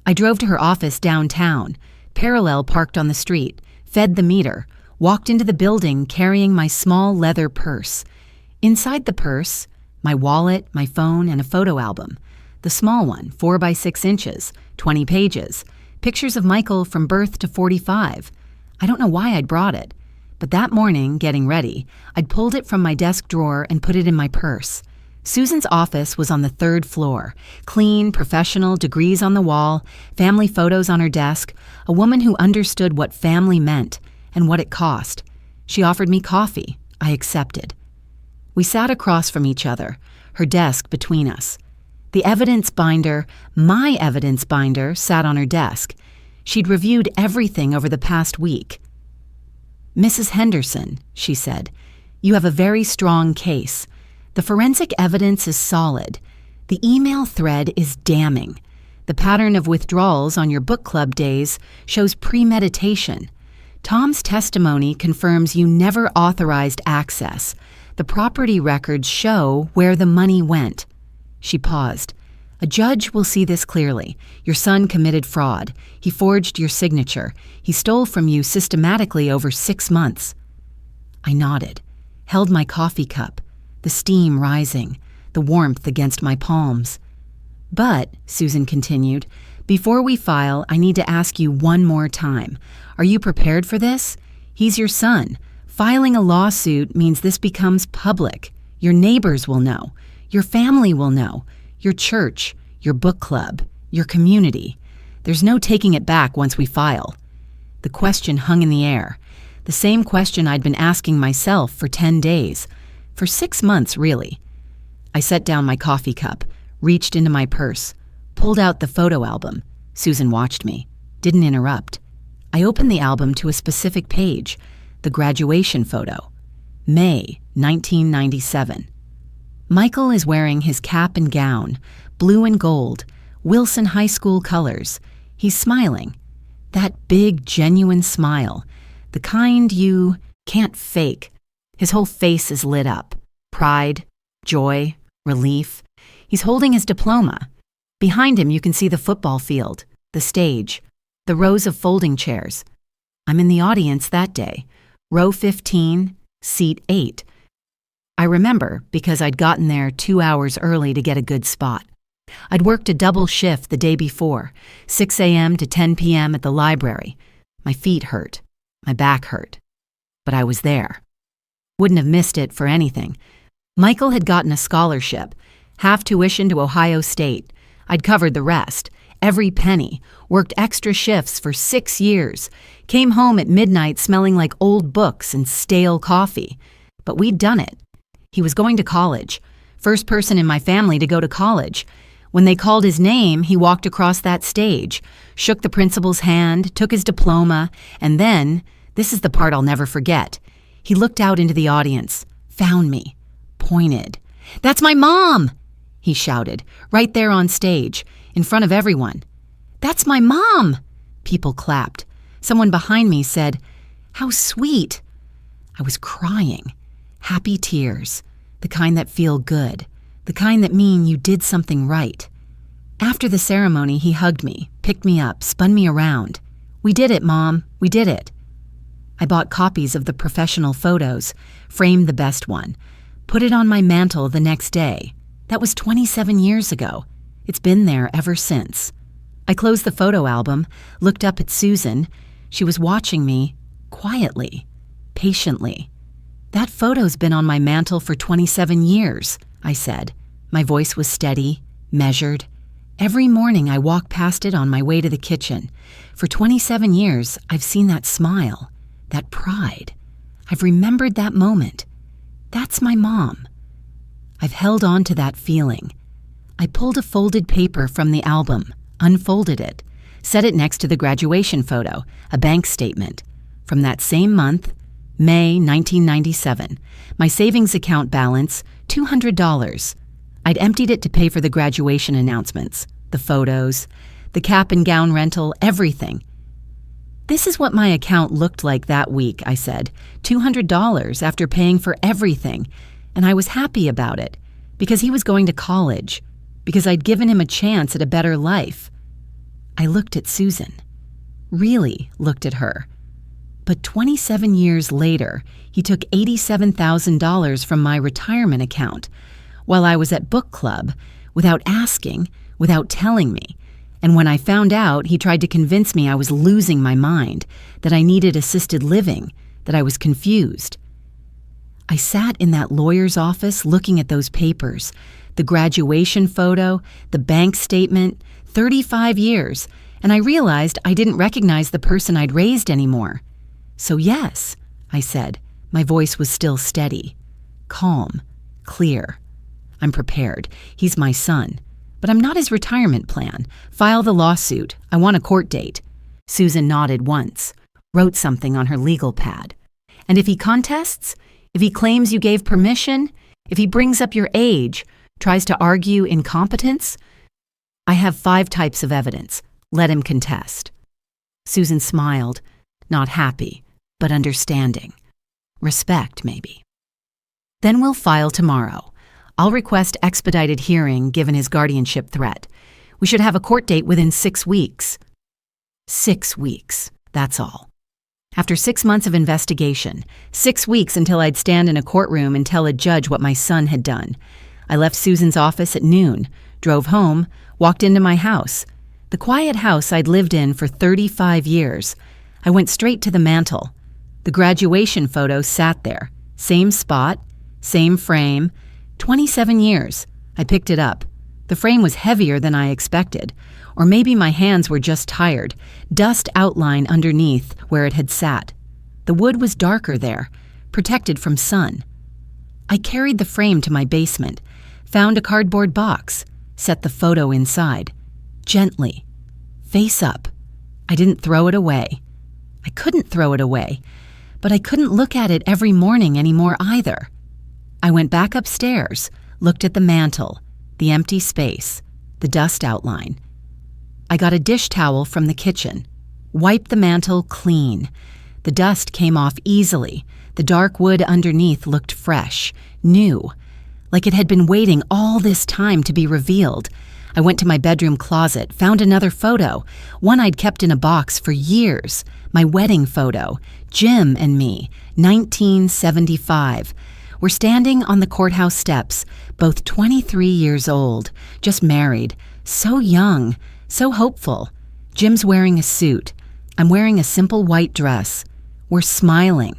I drove to her office downtown, parallel parked on the street, fed the meter, walked into the building carrying my small leather purse. Inside the purse, my wallet, my phone, and a photo album. The small one, 4 by 6 inches, 20 pages. Pictures of Michael from birth to 45. I don't know why I'd brought it, but that morning, getting ready, I'd pulled it from my desk drawer and put it in my purse. Susan's office was on the 3rd floor. Clean, professional, degrees on the wall, family photos on her desk, a woman who understood what family meant and what it cost. She offered me coffee. I accepted. We sat across from each other, her desk between us. The evidence binder, my evidence binder, sat on her desk. She'd reviewed everything over the past week. "Mrs. Henderson," she said, "you have a very strong case. The forensic evidence is solid. The email thread is damning. The pattern of withdrawals on your book club days shows premeditation. Tom's testimony confirms you never authorized access. The property records show where the money went." She paused. "A judge will see this clearly. Your son committed fraud. He forged your signature. He stole from you systematically over 6 months." I nodded, held my coffee cup, the steam rising, the warmth against my palms. "But," Susan continued, "before we file, I need to ask you one more time. Are you prepared for this? He's your son. Filing a lawsuit means this becomes public. Your neighbors will know. Your family will know. Your church, your book club, your community. There's no taking it back once we file." The question hung in the air. The same question I'd been asking myself for 10 days. For 6 months, really. I set down my coffee cup, reached into my purse, pulled out the photo album. Susan watched me, didn't interrupt. I opened the album to a specific page, the graduation photo. May 1997. Michael is wearing his cap and gown, blue and gold, Wilson High School colors. He's smiling. That big, genuine smile, the kind you can't fake. His whole face is lit up. Pride, joy, relief. He's holding his diploma. Behind him, you can see the football field, the stage, the rows of folding chairs. I'm in the audience that day, row 15, seat 8. I remember because I'd gotten there 2 hours early to get a good spot. I'd worked a double shift the day before, 6 a.m. to 10 p.m. at the library. My feet hurt. My back hurt. But I was there. Wouldn't have missed it for anything. Michael had gotten a scholarship, half tuition to Ohio State. I'd covered the rest, every penny, worked extra shifts for 6 years, came home at midnight smelling like old books and stale coffee. But we'd done it. He was going to college, first person in my family to go to college. When they called his name, he walked across that stage, shook the principal's hand, took his diploma, and then, this is the part I'll never forget, he looked out into the audience, found me, pointed. "That's my mom!" he shouted, right there on stage, in front of everyone. "That's my mom!" People clapped. Someone behind me said, "How sweet!" I was crying. Happy tears, the kind that feel good, the kind that mean you did something right. After the ceremony, he hugged me, picked me up, spun me around. "We did it, Mom. We did it." I bought copies of the professional photos, framed the best one, put it on my mantle the next day. That was 27 years ago. It's been there ever since. I closed the photo album, looked up at Susan. She was watching me, quietly, patiently. "That photo's been on my mantle for 27 years, I said. My voice was steady, measured. Every morning I walk past it on my way to the kitchen. For 27 years, I've seen that smile, that pride. I've remembered that moment. That's my mom. I've held on to that feeling. I pulled a folded paper from the album, unfolded it, set it next to the graduation photo, a bank statement. From that same month, May 1997, my savings account balance, $200. I'd emptied it to pay for the graduation announcements, the photos, the cap and gown rental, everything. "This is what my account looked like that week," I said, $200 after paying for everything, and I was happy about it, because he was going to college, because I'd given him a chance at a better life. I looked at Susan, really looked at her. But 27 years later, he took $87,000 from my retirement account while I was at book club, without asking, without telling me. And when I found out, he tried to convince me I was losing my mind, that I needed assisted living, that I was confused. I sat in that lawyer's office looking at those papers, the graduation photo, the bank statement, 35 years, and I realized I didn't recognize the person I'd raised anymore. "So yes," I said. My voice was still steady, calm, clear. "I'm prepared. He's my son. But I'm not his retirement plan. File the lawsuit. I want a court date." Susan nodded once, wrote something on her legal pad. "And if he contests, if he claims you gave permission, if he brings up your age, tries to argue incompetence, I have 5 types of evidence. Let him contest." Susan smiled, not happy, but understanding. Respect, maybe. "Then we'll file tomorrow. I'll request expedited hearing given his guardianship threat. We should have a court date within 6 weeks. 6 weeks, that's all. After 6 months of investigation, 6 weeks until I'd stand in a courtroom and tell a judge what my son had done. I left Susan's office at noon, drove home, walked into my house. The quiet house I'd lived in for 35 years. I went straight to the mantle. The graduation photo sat there, same spot, same frame, 27 years. I picked it up, The frame was heavier than I expected, or maybe my hands were just tired, dust outline underneath where it had sat. The wood was darker there, protected from sun. I carried the frame to my basement, found a cardboard box, set the photo inside, gently, face up. I didn't throw it away. I couldn't throw it away, but I couldn't look at it every morning anymore either. I went back upstairs, looked at the mantel, the empty space, the dust outline. I got a dish towel from the kitchen, wiped the mantel clean. The dust came off easily. The dark wood underneath looked fresh, new, like it had been waiting all this time to be revealed. I went to my bedroom closet, found another photo, one I'd kept in a box for years, my wedding photo, Jim and me, 1975. We're standing on the courthouse steps, both 23 years old, just married, so young, so hopeful. Jim's wearing a suit. I'm wearing a simple white dress. We're smiling.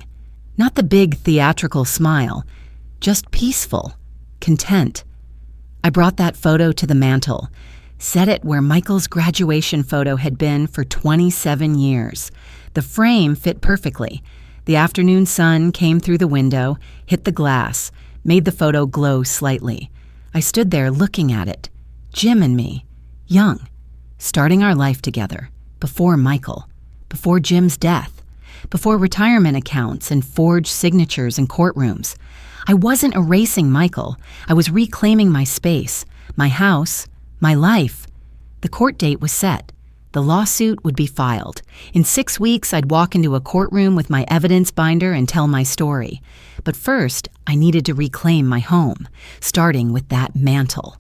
Not the big theatrical smile, just peaceful, content. I brought that photo to the mantel, set it where Michael's graduation photo had been for 27 years. The frame fit perfectly. The afternoon sun came through the window, hit the glass, made the photo glow slightly. I stood there looking at it. Jim and me, young, starting our life together, before Michael, before Jim's death, before retirement accounts and forged signatures in courtrooms. I wasn't erasing Michael. I was reclaiming my space, my house, my life. The court date was set. The lawsuit would be filed. In 6 weeks, I'd walk into a courtroom with my evidence binder and tell my story. But first, I needed to reclaim my home, starting with that mantel.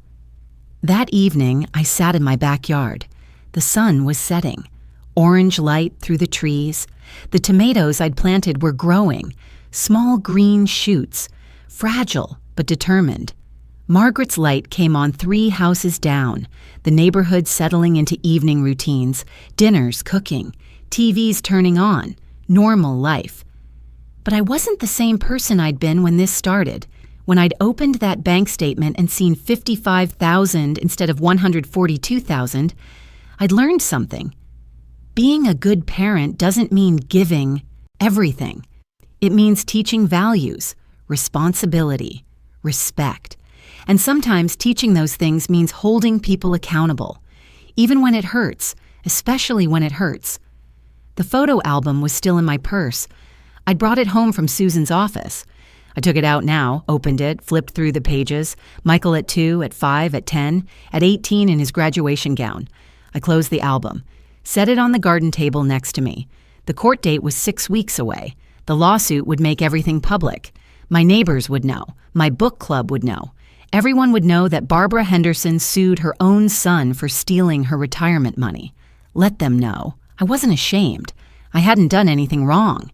That evening, I sat in my backyard. The sun was setting. Orange light through the trees. The tomatoes I'd planted were growing, small green shoots, fragile but determined. Margaret's light came on 3 houses down, the neighborhood settling into evening routines, dinners cooking, TVs turning on, normal life. But I wasn't the same person I'd been when this started, when I'd opened that bank statement and seen $55,000 instead of $142,000. I'd learned something. Being a good parent doesn't mean giving everything. It means teaching values, responsibility, respect. And sometimes teaching those things means holding people accountable, even when it hurts, especially when it hurts. The photo album was still in my purse. I'd brought it home from Susan's office. I took it out now, opened it, flipped through the pages. Michael at 2, at 5, at 10, at 18 in his graduation gown. I closed the album, set it on the garden table next to me. The court date was 6 weeks away. The lawsuit would make everything public. My neighbors would know. My book club would know. Everyone would know that Barbara Henderson sued her own son for stealing her retirement money. Let them know. I wasn't ashamed. I hadn't done anything wrong.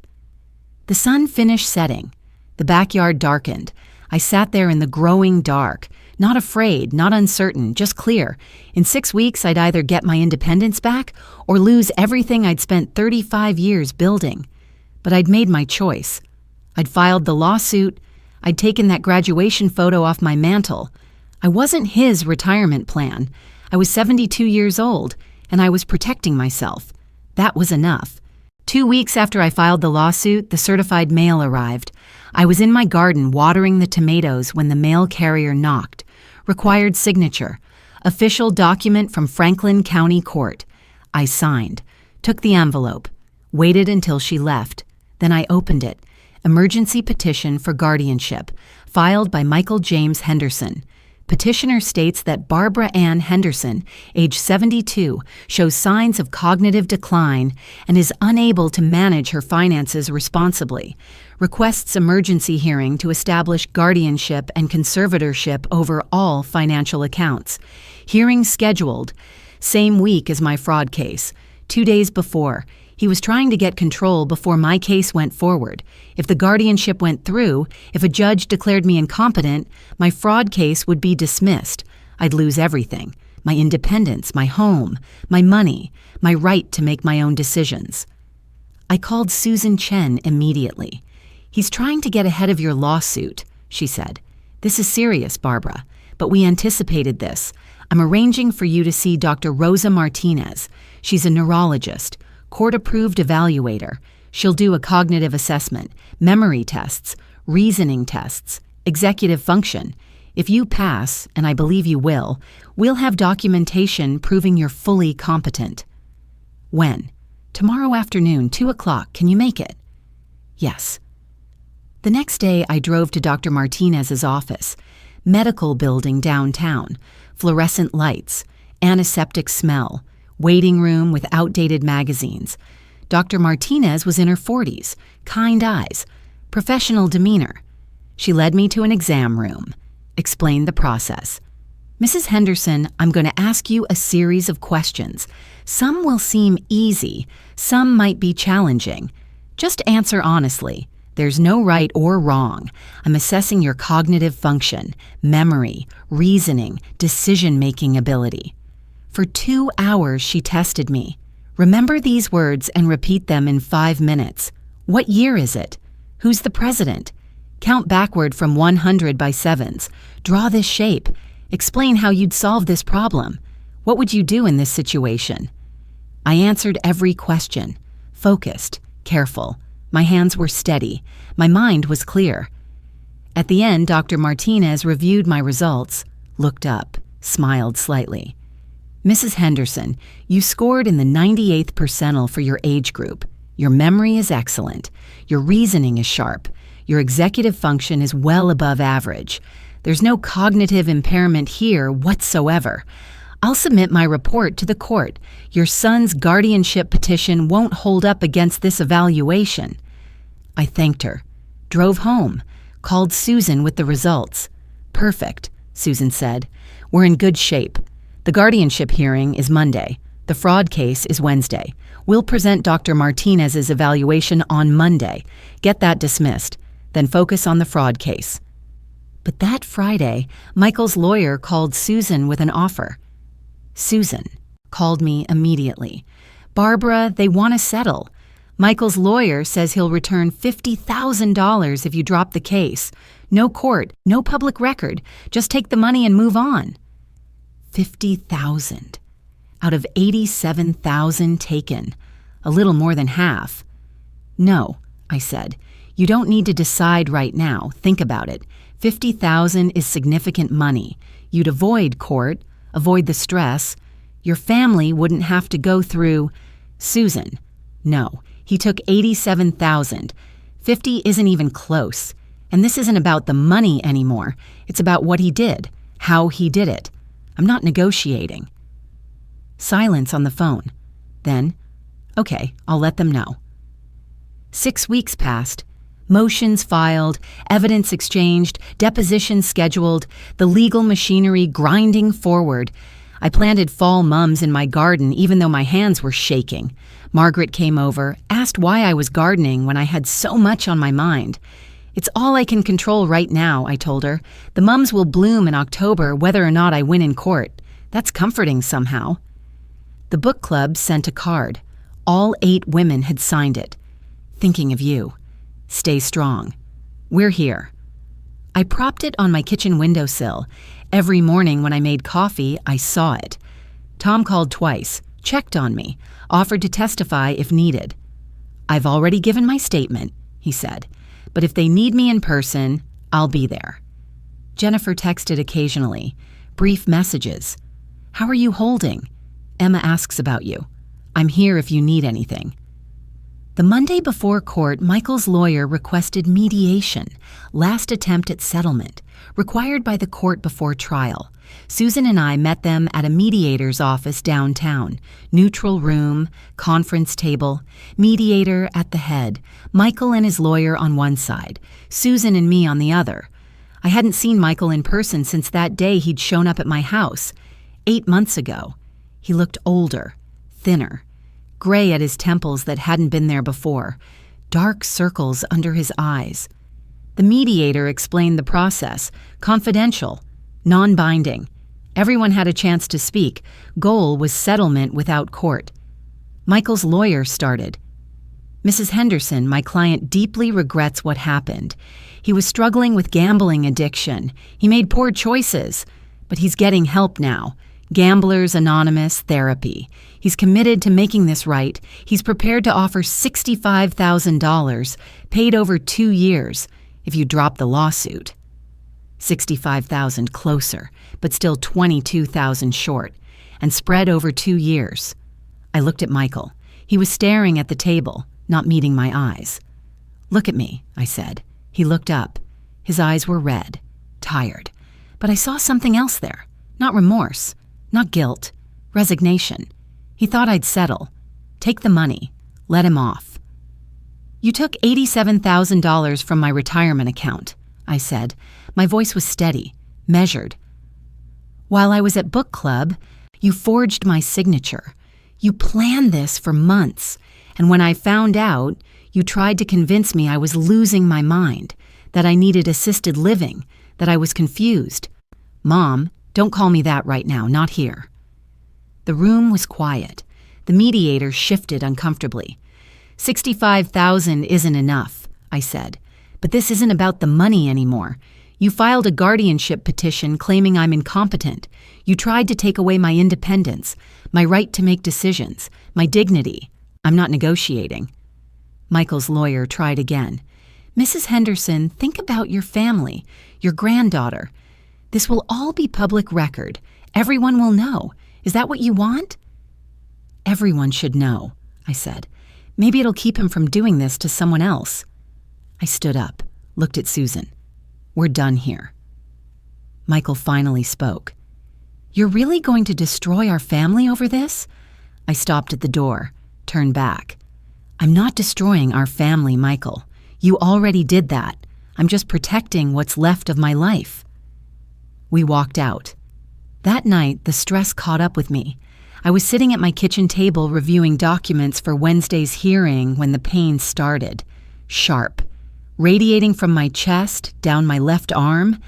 The sun finished setting. The backyard darkened. I sat there in the growing dark, not afraid, not uncertain, just clear. In 6 weeks, I'd either get my independence back or lose everything I'd spent 35 years building. But I'd made my choice. I'd filed the lawsuit. I'd taken that graduation photo off my mantel. I wasn't his retirement plan. I was 72 years old, and I was protecting myself. That was enough. 2 weeks after I filed the lawsuit, the certified mail arrived. I was in my garden watering the tomatoes when the mail carrier knocked. Required signature. Official document from Franklin County Court. I signed. Took the envelope. Waited until she left. Then I opened it. Emergency petition for guardianship, filed by Michael James Henderson. Petitioner states that Barbara Ann Henderson, age 72, shows signs of cognitive decline and is unable to manage her finances responsibly. Requests emergency hearing to establish guardianship and conservatorship over all financial accounts. Hearing scheduled. Same week as my fraud case. 2 days before. He was trying to get control before my case went forward. If the guardianship went through, if a judge declared me incompetent, my fraud case would be dismissed. I'd lose everything. My independence, my home, my money, my right to make my own decisions. I called Susan Chen immediately. "He's trying to get ahead of your lawsuit," she said. "This is serious, Barbara, but we anticipated this. I'm arranging for you to see Dr. Rosa Martinez. She's a neurologist, court-approved evaluator. She'll do a cognitive assessment, memory tests, reasoning tests, executive function. If you pass, and I believe you will, we'll have documentation proving you're fully competent. When? Tomorrow afternoon, 2 o'clock. Can you make it? Yes. The next day, I drove to Dr. Martinez's office. Medical building downtown, fluorescent lights, antiseptic smell, waiting room with outdated magazines. Dr. Martinez was in her 40s, kind eyes, professional demeanor. She led me to an exam room, explained the process. Mrs. Henderson, I'm going to ask you a series of questions. Some will seem easy, some might be challenging. Just answer honestly. There's no right or wrong. I'm assessing your cognitive function, memory, reasoning, decision-making ability. For 2 hours, she tested me. Remember these words and repeat them in 5 minutes. What year is it? Who's the president? Count backward from 100 by sevens. Draw this shape. Explain how you'd solve this problem. What would you do in this situation? I answered every question. Focused, careful. My hands were steady. My mind was clear. At the end, Dr. Martinez reviewed my results, looked up, smiled slightly. Mrs. Henderson, you scored in the 98th percentile for your age group. Your memory is excellent. Your reasoning is sharp. Your executive function is well above average. There's no cognitive impairment here whatsoever. I'll submit my report to the court. Your son's guardianship petition won't hold up against this evaluation. I thanked her, drove home, called Susan with the results. Perfect, Susan said. We're in good shape. The guardianship hearing is Monday. The fraud case is Wednesday. We'll present Dr. Martinez's evaluation on Monday. Get that dismissed. Then focus on the fraud case. But that Friday, Michael's lawyer called Susan with an offer. Susan called me immediately. Barbara, they want to settle. Michael's lawyer says he'll return $50,000 if you drop the case. No court, no public record. Just take the money and move on. $50,000 out of $87,000 taken. A little more than half. No, I said. You don't need to decide right now. Think about it. $50,000 is significant money. You'd avoid court, avoid the stress. Your family wouldn't have to go through. Susan, no, he took $87,000. $50,000 isn't even close. And this isn't about the money anymore. It's about what he did, how he did it. I'm not negotiating. Silence on the phone. Then, okay, I'll let them know. 6 weeks passed. Motions filed, evidence exchanged, depositions scheduled, the legal machinery grinding forward. I planted fall mums in my garden even though my hands were shaking. Margaret came over, asked why I was gardening when I had so much on my mind. It's all I can control right now, I told her. The mums will bloom in October whether or not I win in court. That's comforting somehow. The book club sent a card. All 8 women had signed it. Thinking of you. Stay strong. We're here. I propped it on my kitchen windowsill. Every morning when I made coffee, I saw it. Tom called twice, checked on me, offered to testify if needed. I've already given my statement, he said, but if they need me in person, I'll be there. Jennifer texted occasionally, brief messages. How are you holding? Emma asks about you. I'm here if you need anything. The Monday before court, Michael's lawyer requested mediation, last attempt at settlement, required by the court before trial. Susan and I met them at a mediator's office downtown, neutral room, conference table, mediator at the head, Michael and his lawyer on one side, Susan and me on the other. I hadn't seen Michael in person since that day he'd shown up at my house, 8 months ago. He looked older, thinner, gray at his temples that hadn't been there before, dark circles under his eyes. The mediator explained the process, confidential, non-binding. Everyone had a chance to speak. Goal was settlement without court. Michael's lawyer started. Mrs. Henderson, my client, deeply regrets what happened. He was struggling with gambling addiction. He made poor choices, but he's getting help now. Gamblers Anonymous Therapy. He's committed to making this right. He's prepared to offer $65,000, paid over 2 years, if you drop the lawsuit. $65,000 closer, but still $22,000 short, and spread over 2 years. I looked at Michael. He was staring at the table, not meeting my eyes. "Look at me," I said. He looked up. His eyes were red, tired. But I saw something else there. Not remorse, not guilt, resignation. He thought I'd settle. Take the money. Let him off. "You took $87,000 from my retirement account," I said. My voice was steady, measured. "While I was at book club, you forged my signature. You planned this for months, and when I found out, you tried to convince me I was losing my mind, that I needed assisted living, that I was confused. Mom, don't call me that right now, not here." The room was quiet. The mediator shifted uncomfortably. $65,000 isn't enough," I said. "But this isn't about the money anymore. You filed a guardianship petition claiming I'm incompetent. You tried to take away my independence, my right to make decisions, my dignity. I'm not negotiating." Michael's lawyer tried again. "Mrs. Henderson, think about your family, your granddaughter. This will all be public record. Everyone will know. Is that what you want?" "Everyone should know," I said. "Maybe it'll keep him from doing this to someone else." I stood up, looked at Susan. "We're done here." Michael finally spoke. "You're really going to destroy our family over this?" I stopped at the door, turned back. "I'm not destroying our family, Michael. You already did that. I'm just protecting what's left of my life." We walked out. That night, the stress caught up with me. I was sitting at my kitchen table reviewing documents for Wednesday's hearing when the pain started. Sharp. Radiating from my chest, down my left arm.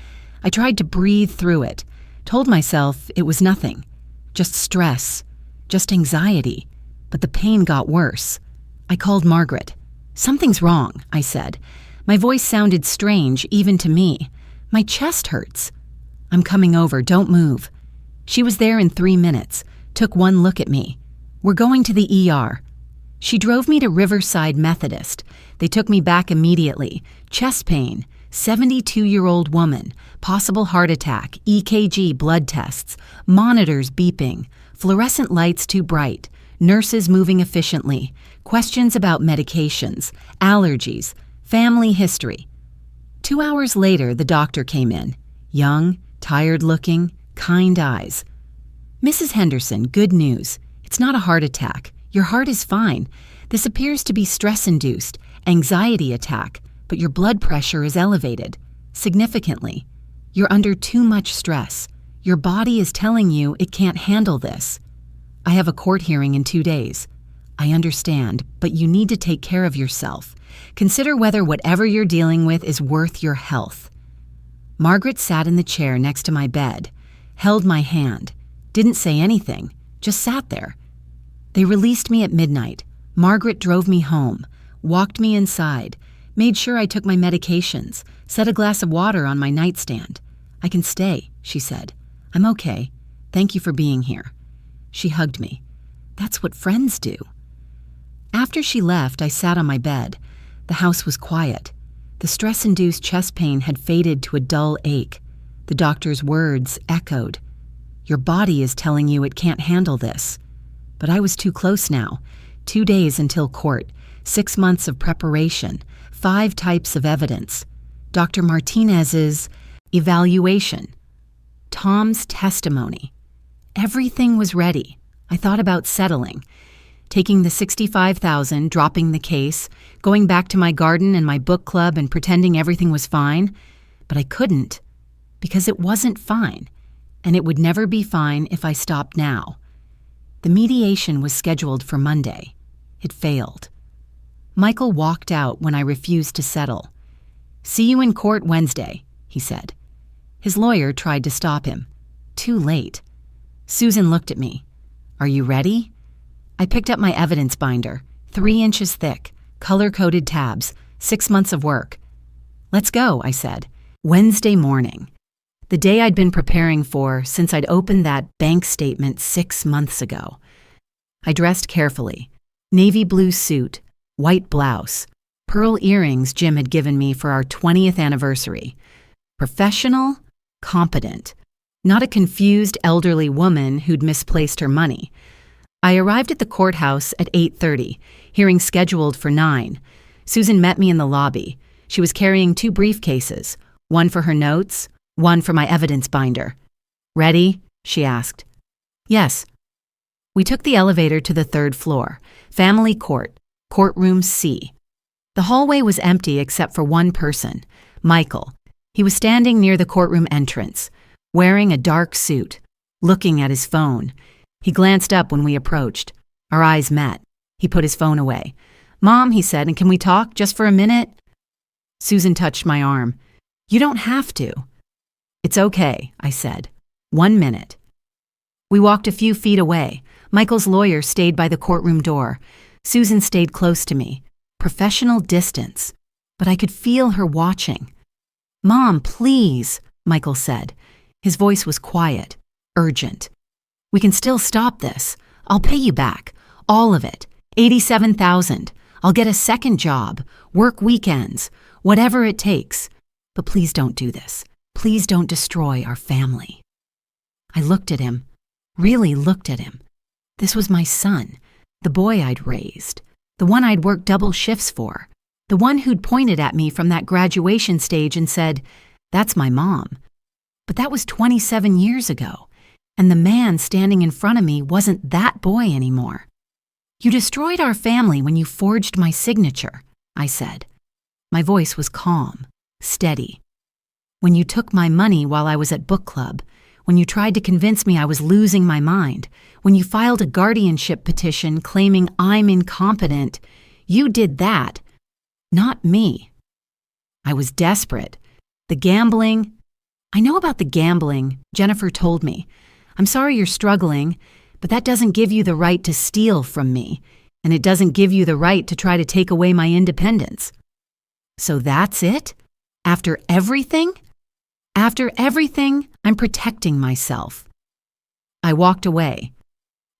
I tried to breathe through it, told myself it was nothing. Just stress. Just anxiety. But the pain got worse. I called Margaret. "Something's wrong," I said. My voice sounded strange, even to me. "My chest hurts." "I'm coming over, don't move." She was there in 3 minutes, took one look at me. "We're going to the ER." She drove me to Riverside Methodist. They took me back immediately. Chest pain, 72-year-old woman, possible heart attack, EKG blood tests, monitors beeping, fluorescent lights too bright, nurses moving efficiently, questions about medications, allergies, family history. 2 hours later, the doctor came in. Young, tired-looking, kind eyes. "Mrs. Henderson, good news. It's not a heart attack. Your heart is fine. This appears to be stress-induced, anxiety attack, but your blood pressure is elevated, significantly. You're under too much stress. Your body is telling you it can't handle this. I have a court hearing in 2 days. I understand, but you need to take care of yourself. Consider whether whatever you're dealing with is worth your health." Margaret sat in the chair next to my bed, held my hand, didn't say anything, just sat there. They released me at midnight. Margaret drove me home, walked me inside, made sure I took my medications, set a glass of water on my nightstand. "I can stay," she said. "I'm okay. Thank you for being here." She hugged me. That's what friends do. After she left, I sat on my bed. The house was quiet. The stress-induced chest pain had faded to a dull ache. The doctor's words echoed. "Your body is telling you it can't handle this." But I was too close now. 2 days until court, 6 months of preparation, 5 types of evidence. Dr. Martinez's evaluation. Tom's testimony. Everything was ready. I thought about settling. Taking the $65,000, dropping the case, going back to my garden and my book club and pretending everything was fine. But I couldn't, because it wasn't fine, and it would never be fine if I stopped now. The mediation was scheduled for Monday. It failed. Michael walked out when I refused to settle. "See you in court Wednesday," he said. His lawyer tried to stop him. Too late. Susan looked at me. "Are you ready?" I picked up my evidence binder, 3 inches thick, color-coded tabs, 6 months of work. "Let's go," I said. Wednesday morning. The day I'd been preparing for since I'd opened that bank statement 6 months ago. I dressed carefully. Navy blue suit, white blouse, pearl earrings Jim had given me for our 20th anniversary. Professional, competent, not a confused elderly woman who'd misplaced her money. I arrived at the courthouse at 8:30, hearing scheduled for 9. Susan met me in the lobby. She was carrying 2 briefcases, one for her notes, one for my evidence binder. "Ready?" she asked. "Yes." We took the elevator to the 3rd floor, Family Court, Courtroom C. The hallway was empty except for one person, Michael. He was standing near the courtroom entrance, wearing a dark suit, looking at his phone. He glanced up when we approached. Our eyes met. He put his phone away. "Mom," he said, "and can we talk just for a minute?" Susan touched my arm. "You don't have to." "It's okay," I said. "1 minute." We walked a few feet away. Michael's lawyer stayed by the courtroom door. Susan stayed close to me. Professional distance. But I could feel her watching. "Mom, please," Michael said. His voice was quiet, urgent. "We can still stop this. I'll pay you back. All of it. $87,000. I'll get a second job, work weekends, whatever it takes. But please don't do this. Please don't destroy our family." I looked at him, really looked at him. This was my son, the boy I'd raised, the one I'd worked double shifts for, the one who'd pointed at me from that graduation stage and said, "That's my mom." But that was 27 years ago, and the man standing in front of me wasn't that boy anymore. "You destroyed our family when you forged my signature," I said. My voice was calm, steady. "When you took my money while I was at book club, when you tried to convince me I was losing my mind, when you filed a guardianship petition claiming I'm incompetent, you did that, not me." I was desperate. The gambling. "I know about the gambling," Jennifer told me. "I'm sorry you're struggling, but that doesn't give you the right to steal from me, and it doesn't give you the right to try to take away my independence." "So that's it? After everything?" "After everything, I'm protecting myself." I walked away,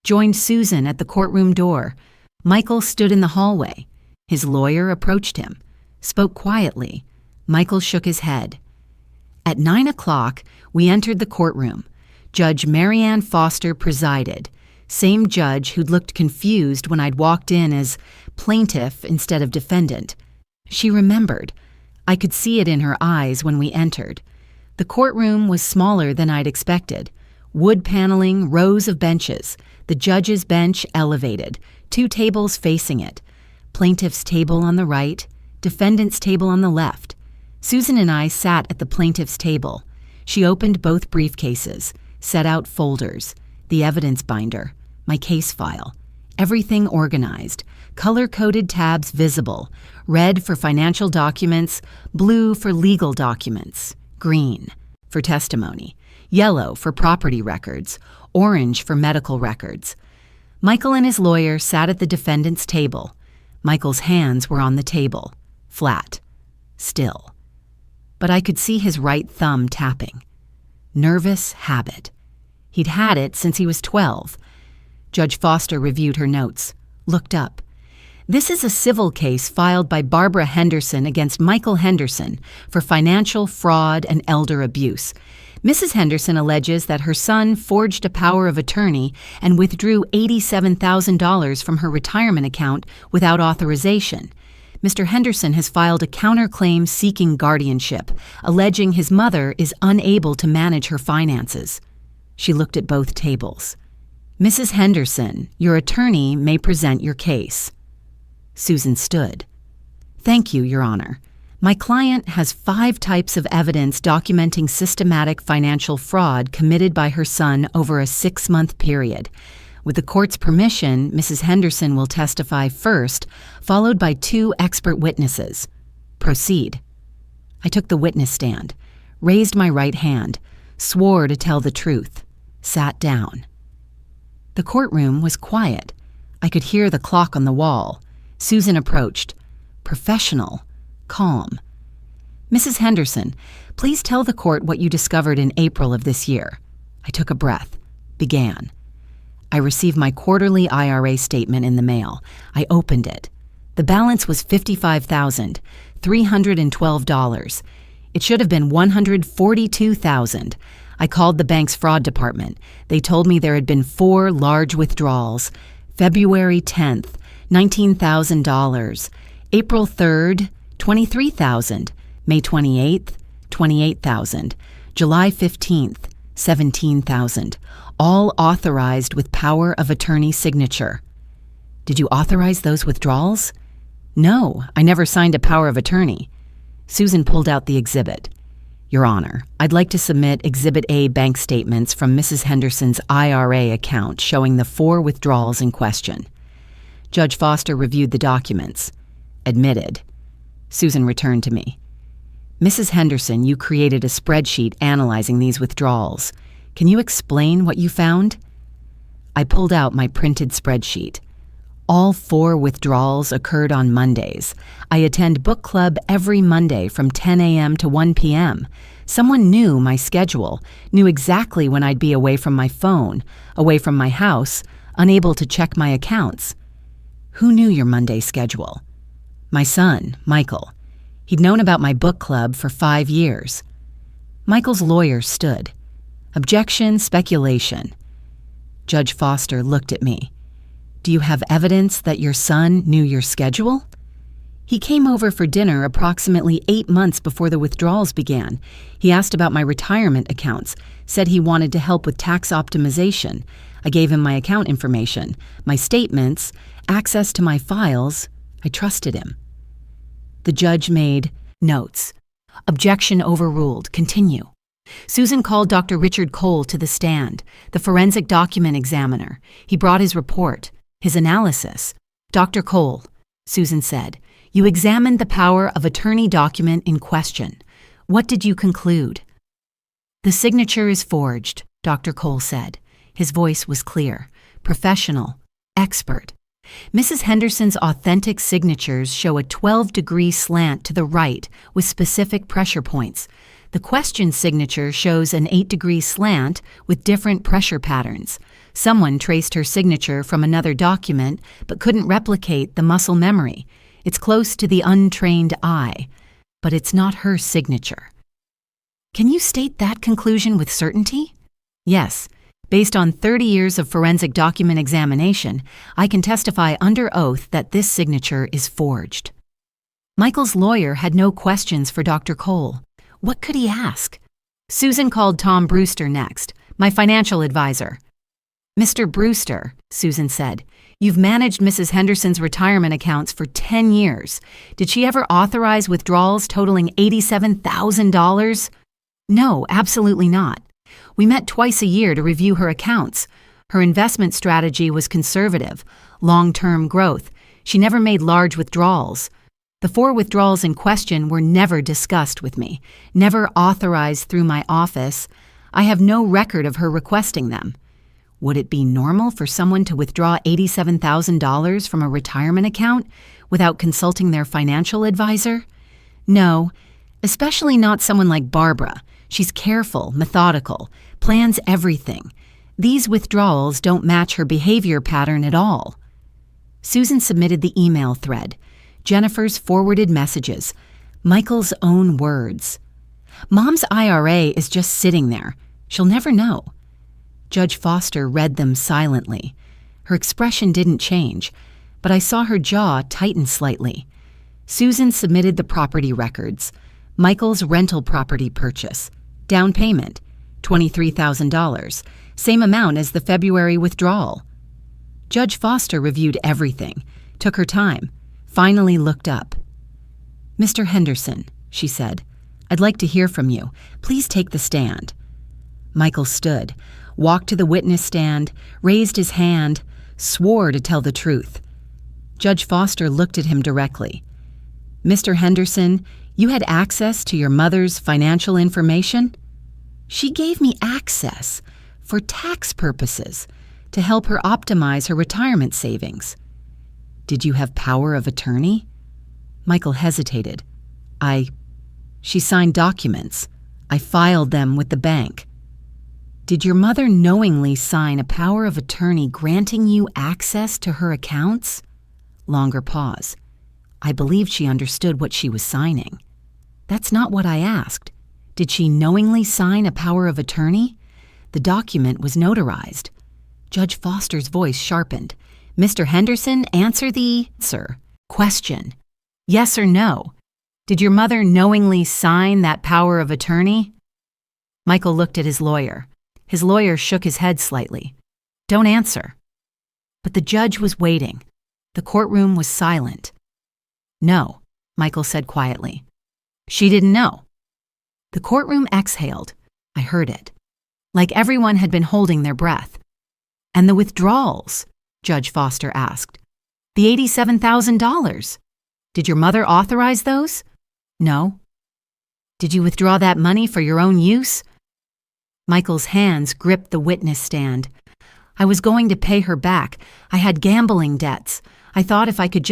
joined Susan at the courtroom door. Michael stood in the hallway. His lawyer approached him, spoke quietly. Michael shook his head. At 9 o'clock, we entered the courtroom. Judge Marianne Foster presided, same judge who'd looked confused when I'd walked in as plaintiff instead of defendant. She remembered. I could see it in her eyes when we entered. The courtroom was smaller than I'd expected. Wood paneling, rows of benches, the judge's bench elevated, 2 tables facing it. Plaintiff's table on the right, defendant's table on the left. Susan and I sat at the plaintiff's table. She opened both briefcases, set out folders, the evidence binder, my case file, everything organized, color-coded tabs visible, red for financial documents, blue for legal documents, green for testimony, yellow for property records, orange for medical records. Michael and his lawyer sat at the defendant's table. Michael's hands were on the table, flat, still. But I could see his right thumb tapping. Nervous habit. He'd had it since he was 12. Judge Foster reviewed her notes, looked up. "This is a civil case filed by Barbara Henderson against Michael Henderson for financial fraud and elder abuse. Mrs. Henderson alleges that her son forged a power of attorney and withdrew $87,000 from her retirement account without authorization. Mr. Henderson has filed a counterclaim seeking guardianship, alleging his mother is unable to manage her finances." She looked at both tables. "Mrs. Henderson, your attorney may present your case." Susan stood. "Thank you, Your Honor. My client has 5 types of evidence documenting systematic financial fraud committed by her son over a 6-month period. With the court's permission, Mrs. Henderson will testify first, followed by 2 expert witnesses. Proceed." I took the witness stand, raised my right hand, swore to tell the truth, sat down. The courtroom was quiet. I could hear the clock on the wall. Susan approached, professional, calm. Mrs. Henderson, please tell the court what you discovered in April of this year. I took a breath. Began. I received my quarterly IRA statement in the mail. I opened it. The balance was $55,312. It should have been $142,000. I called the bank's fraud department. They told me there had been 4 large withdrawals. February 10th, $19,000. April 3rd, $23,000. May 28th, $28,000. July 15th, $17,000. All authorized with power of attorney signature. Did you authorize those withdrawals? No, I never signed a power of attorney. Susan pulled out the exhibit. Your Honor, I'd like to submit Exhibit A bank statements from Mrs. Henderson's IRA account showing the 4 withdrawals in question. Judge Foster reviewed the documents. Admitted. Susan returned to me. Mrs. Henderson, you created a spreadsheet analyzing these withdrawals. Can you explain what you found? I pulled out my printed spreadsheet. All 4 withdrawals occurred on Mondays. I attend book club every Monday from 10 a.m. to 1 p.m. Someone knew my schedule, knew exactly when I'd be away from my phone, away from my house, unable to check my accounts. Who knew your Monday schedule? My son, Michael. He'd known about my book club for 5 years. Michael's lawyer stood. Objection, speculation. Judge Foster looked at me. Do you have evidence that your son knew your schedule? He came over for dinner approximately 8 months before the withdrawals began. He asked about my retirement accounts, said he wanted to help with tax optimization. I gave him my account information, my statements, access to my files. I trusted him. The judge made notes. Objection overruled. Continue. Susan called Dr. Richard Cole to the stand, the forensic document examiner. He brought his report, his analysis. Dr. Cole, Susan said, you examined the power of attorney document in question. What did you conclude? The signature is forged, Dr. Cole said. His voice was clear, professional, expert. Mrs. Henderson's authentic signatures show a 12-degree slant to the right with specific pressure points. The question signature shows an 8-degree slant with different pressure patterns. Someone traced her signature from another document but couldn't replicate the muscle memory. It's close to the untrained eye, but it's not her signature. Can you state that conclusion with certainty? Yes. Based on 30 years of forensic document examination, I can testify under oath that this signature is forged. Michael's lawyer had no questions for Dr. Cole. What could he ask? Susan called Tom Brewster next, my financial advisor. Mr. Brewster, Susan said, you've managed Mrs. Henderson's retirement accounts for 10 years. Did she ever authorize withdrawals totaling $87,000? No, absolutely not. We met twice a year to review her accounts. Her investment strategy was conservative, long-term growth. She never made large withdrawals. The 4 withdrawals in question were never discussed with me, never authorized through my office. I have no record of her requesting them. Would it be normal for someone to withdraw $87,000 from a retirement account without consulting their financial advisor? No, especially not someone like Barbara. She's careful, methodical, plans everything. These withdrawals don't match her behavior pattern at all. Susan submitted the email thread. Jennifer's forwarded messages. Michael's own words. Mom's IRA is just sitting there. She'll never know. Judge Foster read them silently. Her expression didn't change, but I saw her jaw tighten slightly. Susan submitted the property records. Michael's rental property purchase. Down payment, $23,000, same amount as the February withdrawal. Judge Foster reviewed everything, took her time, finally looked up. Mr. Henderson, she said, I'd like to hear from you. Please take the stand. Michael stood, walked to the witness stand, raised his hand, swore to tell the truth. Judge Foster looked at him directly. Mr. Henderson, you had access to your mother's financial information? She gave me access for tax purposes to help her optimize her retirement savings. Did you have power of attorney? Michael hesitated. I She signed documents. I filed them with the bank. Did your mother knowingly sign a power of attorney granting you access to her accounts? Longer pause. I believed she understood what she was signing. That's not what I asked. Did she knowingly sign a power of attorney? The document was notarized. Judge Foster's voice sharpened. Mr. Henderson, answer the question. Yes or no? Did your mother knowingly sign that power of attorney? Michael looked at his lawyer. His lawyer shook his head slightly. Don't answer. But the judge was waiting. The courtroom was silent. No, Michael said quietly. She didn't know. The courtroom exhaled. I heard it. Like everyone had been holding their breath. And the withdrawals? Judge Foster asked. The $87,000. Did your mother authorize those? No. Did you withdraw that money for your own use? Michael's hands gripped the witness stand. I was going to pay her back. I had gambling debts. I thought if I could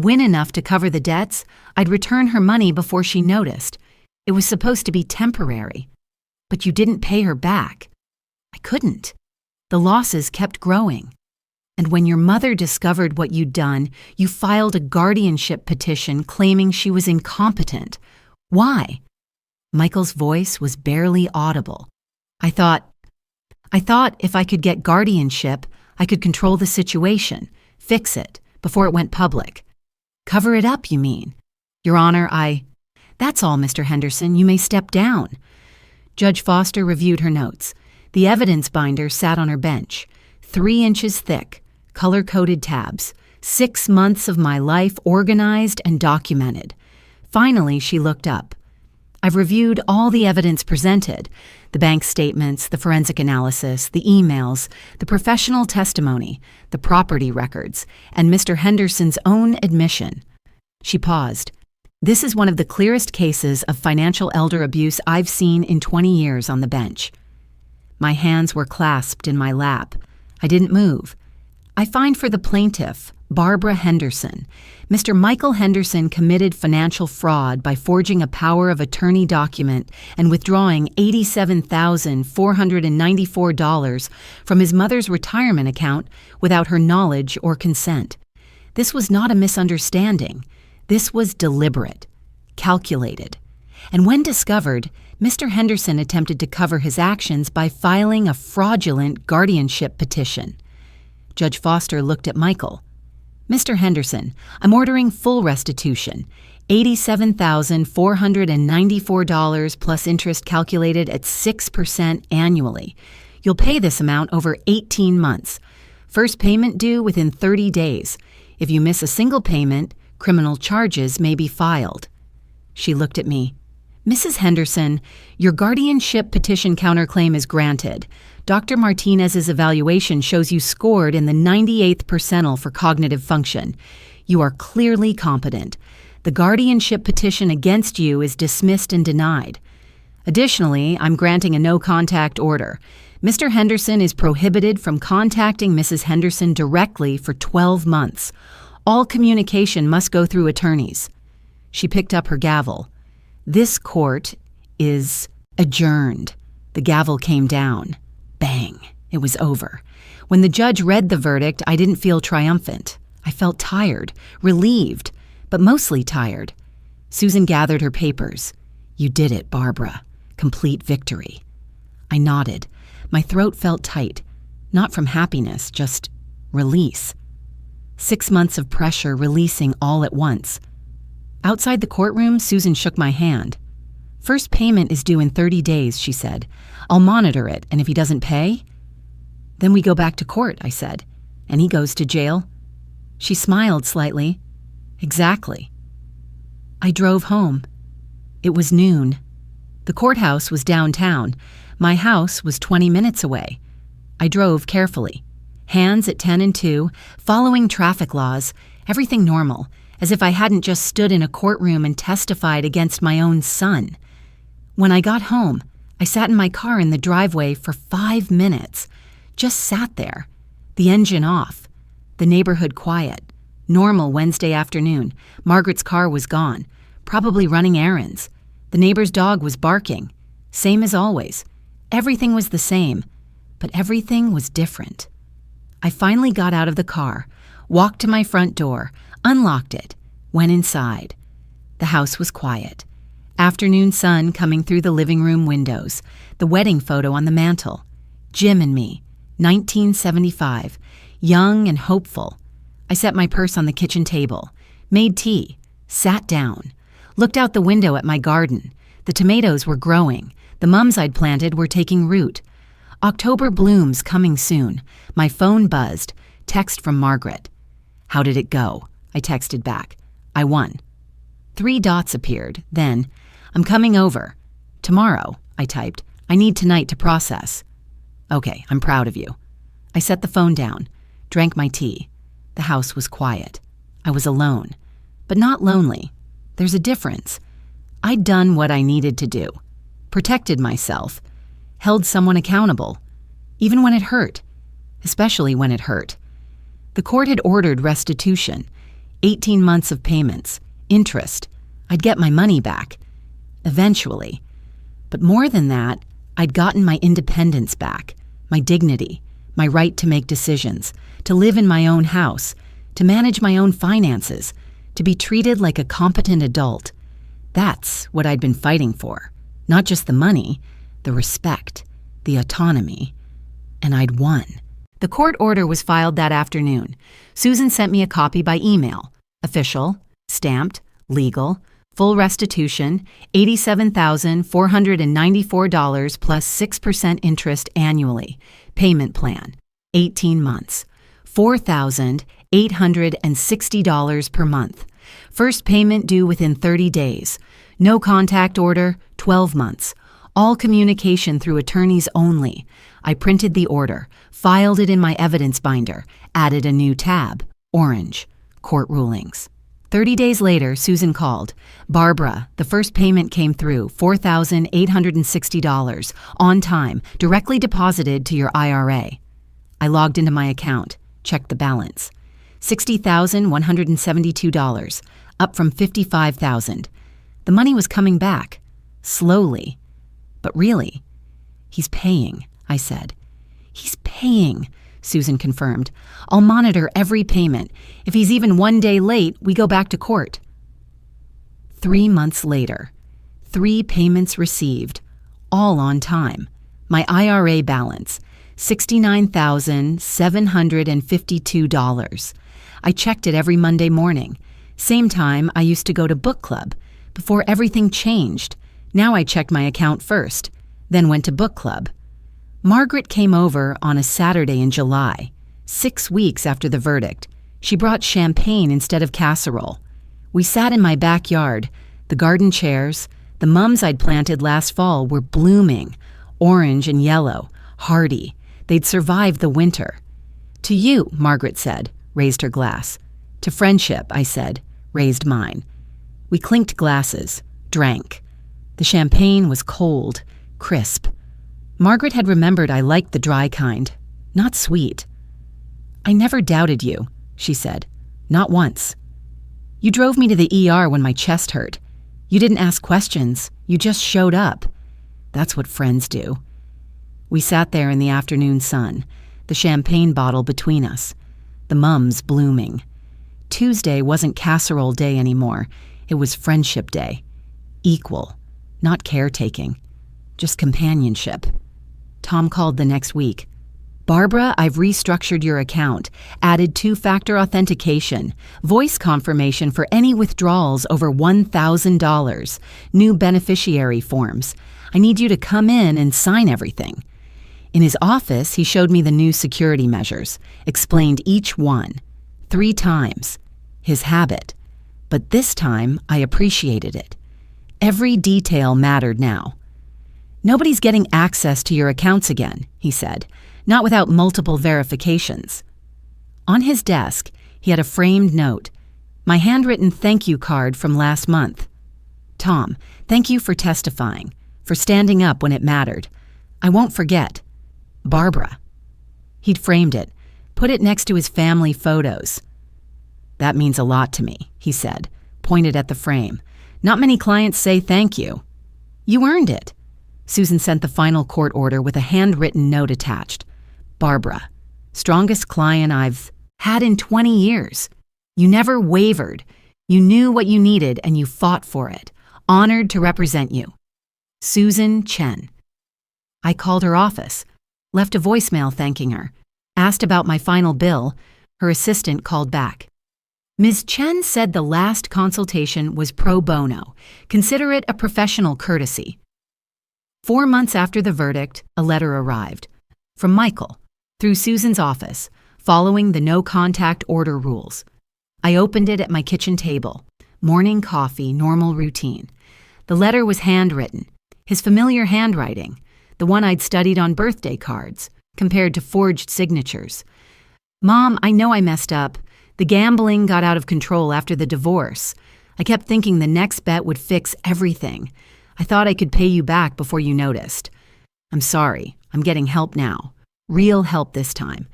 win enough to cover the debts, I'd return her money before she noticed. It was supposed to be temporary. But you didn't pay her back. I couldn't. The losses kept growing. And when your mother discovered what you'd done, you filed a guardianship petition claiming she was incompetent. Why? Michael's voice was barely audible. I thought if I could get guardianship, I could control the situation, fix it, before it went public. Cover it up, you mean? Your Honor, That's all, Mr. Henderson. You may step down. Judge Foster reviewed her notes. The evidence binder sat on her bench, 3 inches thick, color-coded tabs, 6 months of my life organized and documented. Finally, she looked up. I've reviewed all the evidence presented, the bank statements, the forensic analysis, the emails, the professional testimony, the property records, and Mr. Henderson's own admission. She paused. This is one of the clearest cases of financial elder abuse I've seen in 20 years on the bench. My hands were clasped in my lap. I didn't move. I find for the plaintiff, Barbara Henderson, Mr. Michael Henderson committed financial fraud by forging a power of attorney document and withdrawing $87,494 from his mother's retirement account without her knowledge or consent. This was not a misunderstanding. This was deliberate, calculated. And when discovered, Mr. Henderson attempted to cover his actions by filing a fraudulent guardianship petition. Judge Foster looked at Michael. Mr. Henderson, I'm ordering full restitution, $87,494 plus interest calculated at 6% annually. You'll pay this amount over 18 months. First payment due within 30 days. If you miss a single payment, criminal charges may be filed. She looked at me. Mrs. Henderson, your guardianship petition counterclaim is granted. Dr. Martinez's evaluation shows you scored in the 98th percentile for cognitive function. You are clearly competent. The guardianship petition against you is dismissed and denied. Additionally, I'm granting a no-contact order. Mr. Henderson is prohibited from contacting Mrs. Henderson directly for 12 months. All communication must go through attorneys. She picked up her gavel. This court is adjourned. The gavel came down. Bang. It was over. When the judge read the verdict, I didn't feel triumphant. I felt tired, relieved, but mostly tired. Susan gathered her papers. You did it, Barbara. Complete victory. I nodded. My throat felt tight. Not from happiness, just release. 6 months of pressure releasing all at once. Outside the courtroom, Susan shook my hand. First payment is due in 30 days, she said. I'll monitor it, and if he doesn't pay? Then we go back to court, I said. And he goes to jail? She smiled slightly. Exactly. I drove home. It was noon. The courthouse was downtown. My house was 20 minutes away. I drove carefully. Hands at 10 and 2, following traffic laws, everything normal, as if I hadn't just stood in a courtroom and testified against my own son. When I got home, I sat in my car in the driveway for 5 minutes. Just sat there. The engine off. The neighborhood quiet. Normal Wednesday afternoon. Margaret's car was gone. probably running errands. The neighbor's dog was barking. Same as always. Everything was the same, but everything was different. I finally got out of the car, walked to my front door, unlocked it, went inside. The house was quiet. Afternoon sun coming through the living room windows, the wedding photo on the mantel. Jim and me, 1975, young and hopeful. I set my purse on the kitchen table, made tea, sat down, looked out the window at my garden. The tomatoes were growing. The mums I'd planted were taking root. October blooms coming soon. My phone buzzed. Text from Margaret. "How did it go?" I texted back. "I won." 3 dots appeared. Then, "I'm coming over." "Tomorrow," I typed. "I need tonight to process." "Okay, I'm proud of you." I set the phone down, drank my tea. The house was quiet. I was alone, but not lonely. There's a difference. I'd done what I needed to do. Protected myself. Held someone accountable. Even when it hurt. Especially when it hurt. The court had ordered restitution. 18 months of payments. Interest. I'd get my money back. Eventually. But more than that, I'd gotten my independence back. My dignity. My right to make decisions. To live in my own house. To manage my own finances. To be treated like a competent adult. That's what I'd been fighting for. Not just the money, the respect, the autonomy. And I'd won. The court order was filed that afternoon. Susan sent me a copy by email. Official, stamped, legal, full restitution, $87,494 plus 6% interest annually. Payment plan, 18 months, $4,860 per month. First payment due within 30 days. No contact order, 12 months. All communication through attorneys only. I printed the order, filed it in my evidence binder, added a new tab, orange, court rulings. 30 days later, Susan called. "Barbara, the first payment came through, $4,860, on time, directly deposited to your IRA. I logged into my account, checked the balance. $60,172, up from $55,000. The money was coming back, slowly. But really, he's paying, I said. "He's paying," Susan confirmed. "I'll monitor every payment. If he's even 1 day late, we go back to court." 3 months later, 3 payments received, all on time. My IRA balance, $69,752. I checked it every Monday morning. Same time I used to go to book club. Before everything changed, now I checked my account first, then went to book club. Margaret came over on a Saturday in July, 6 weeks after the verdict. She brought champagne instead of casserole. We sat in my backyard, the garden chairs. The mums I'd planted last fall were blooming, orange and yellow, hardy. They'd survived the winter. "To you," Margaret said, raised her glass. "To friendship," I said, raised mine. We clinked glasses, drank. The champagne was cold, crisp. Margaret had remembered I liked the dry kind, not sweet. "I never doubted you," she said. "Not once. You drove me to the ER when my chest hurt. You didn't ask questions. You just showed up. That's what friends do." We sat there in the afternoon sun, the champagne bottle between us, the mums blooming. Tuesday wasn't casserole day anymore. It was friendship day. Equal, not caretaking, just companionship. Tom called the next week. "Barbara, I've restructured your account, added 2-factor authentication, voice confirmation for any withdrawals over $1,000, new beneficiary forms. I need you to come in and sign everything." In his office, he showed me the new security measures, explained each one, 3 times. His habit. But this time, I appreciated it. Every detail mattered now. "Nobody's getting access to your accounts again," he said, "not without multiple verifications." On his desk, he had a framed note, my handwritten thank you card from last month. "Tom, thank you for testifying, for standing up when it mattered. I won't forget. Barbara." He'd framed it, put it next to his family photos. "That means a lot to me," he said, pointed at the frame. Not many clients say thank you. You earned it. Susan sent the final court order with a handwritten note attached. Barbara, strongest client I've had in 20 years. You never wavered. You knew what you needed and you fought for it. Honored to represent you. Susan Chen. I called her office, left a voicemail thanking her, asked about my final bill. Her assistant called back. Ms. Chen said the last consultation was pro bono. Consider it a professional courtesy. 4 months after the verdict, a letter arrived. From Michael, through Susan's office, following the no-contact order rules. I opened it at my kitchen table. Morning coffee, normal routine. The letter was handwritten, his familiar handwriting, the one I'd studied on birthday cards, compared to forged signatures. Mom, I know I messed up. The gambling got out of control after the divorce. I kept thinking the next bet would fix everything. I thought I could pay you back before you noticed. I'm sorry. I'm getting help now. Real help this time.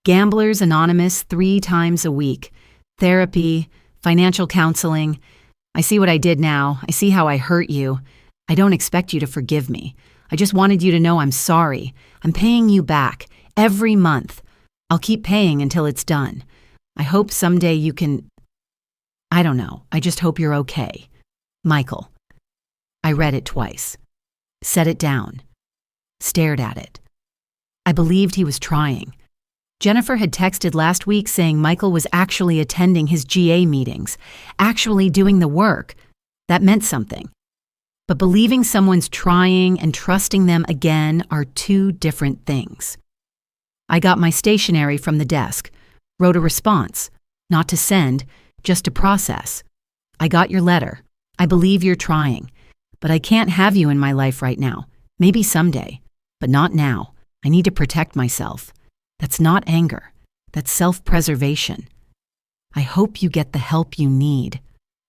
Gamblers Anonymous 3 times a week. Therapy, financial counseling. I see what I did now. I see how I hurt you. I don't expect you to forgive me. I just wanted you to know I'm sorry. I'm paying you back every month. I'll keep paying until it's done. I hope someday you can... I don't know. I just hope you're okay. Michael. I read it twice. Set it down. Stared at it. I believed he was trying. Jennifer had texted last week saying Michael was actually attending his GA meetings, actually doing the work. That meant something. But believing someone's trying and trusting them again are 2 different things. I got my stationery from the desk, wrote a response, not to send, just to process. I got your letter. I believe you're trying. But I can't have you in my life right now. Maybe someday, but not now. I need to protect myself. That's not anger. That's self-preservation. I hope you get the help you need.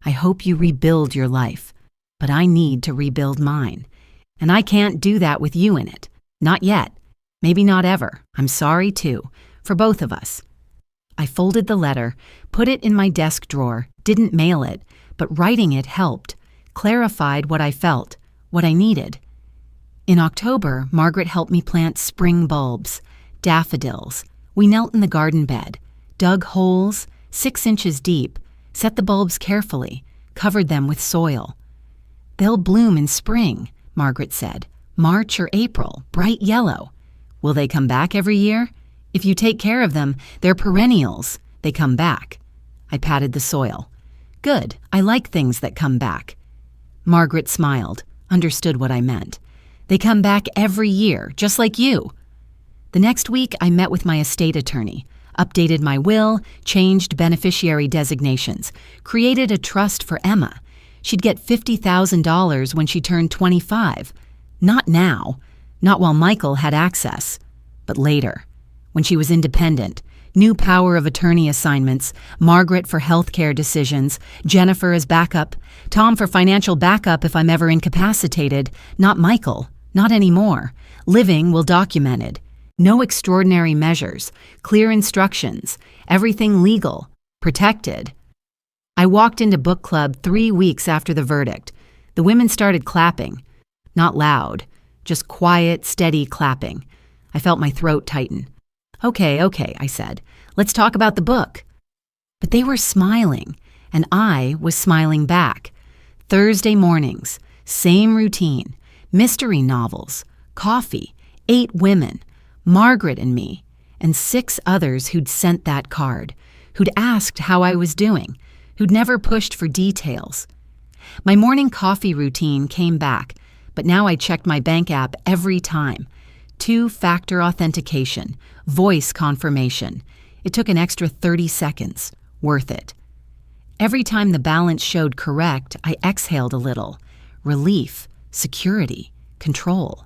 I hope you rebuild your life. But I need to rebuild mine. And I can't do that with you in it. Not yet. Maybe not ever. I'm sorry too. For both of us. I folded the letter, put it in my desk drawer, didn't mail it, but writing it helped. Clarified what I felt, what I needed. In October, Margaret helped me plant spring bulbs, daffodils. We knelt in the garden bed, dug holes 6 inches deep, set the bulbs carefully, covered them with soil. They'll bloom in spring, Margaret said. March or April, bright yellow. Will they come back every year? If you take care of them, they're perennials. They come back. I patted the soil. Good, I like things that come back. Margaret smiled, understood what I meant. They come back every year, just like you. The next week, I met with my estate attorney, updated my will, changed beneficiary designations, created a trust for Emma. She'd get $50,000 when she turned 25. Not now, not while Michael had access, but later, when she was independent. New power of attorney assignments, Margaret for healthcare decisions, Jennifer as backup, Tom for financial backup if I'm ever incapacitated, not Michael, not anymore. Living will documented. No extraordinary measures, clear instructions, everything legal, protected. I walked into book club 3 weeks after the verdict. The women started clapping. Not loud, just quiet, steady clapping. I felt my throat tighten. Okay, I said. Let's talk about the book. But they were smiling, and I was smiling back. Thursday mornings, same routine. Mystery novels, coffee, 8 women, Margaret and me, and 6 others who'd sent that card, who'd asked how I was doing, who'd never pushed for details. My morning coffee routine came back, but now I checked my bank app every time. 2-factor authentication, voice confirmation. It took an extra 30 seconds. Worth it. Every time the balance showed correct, I exhaled a little. Relief, security, control.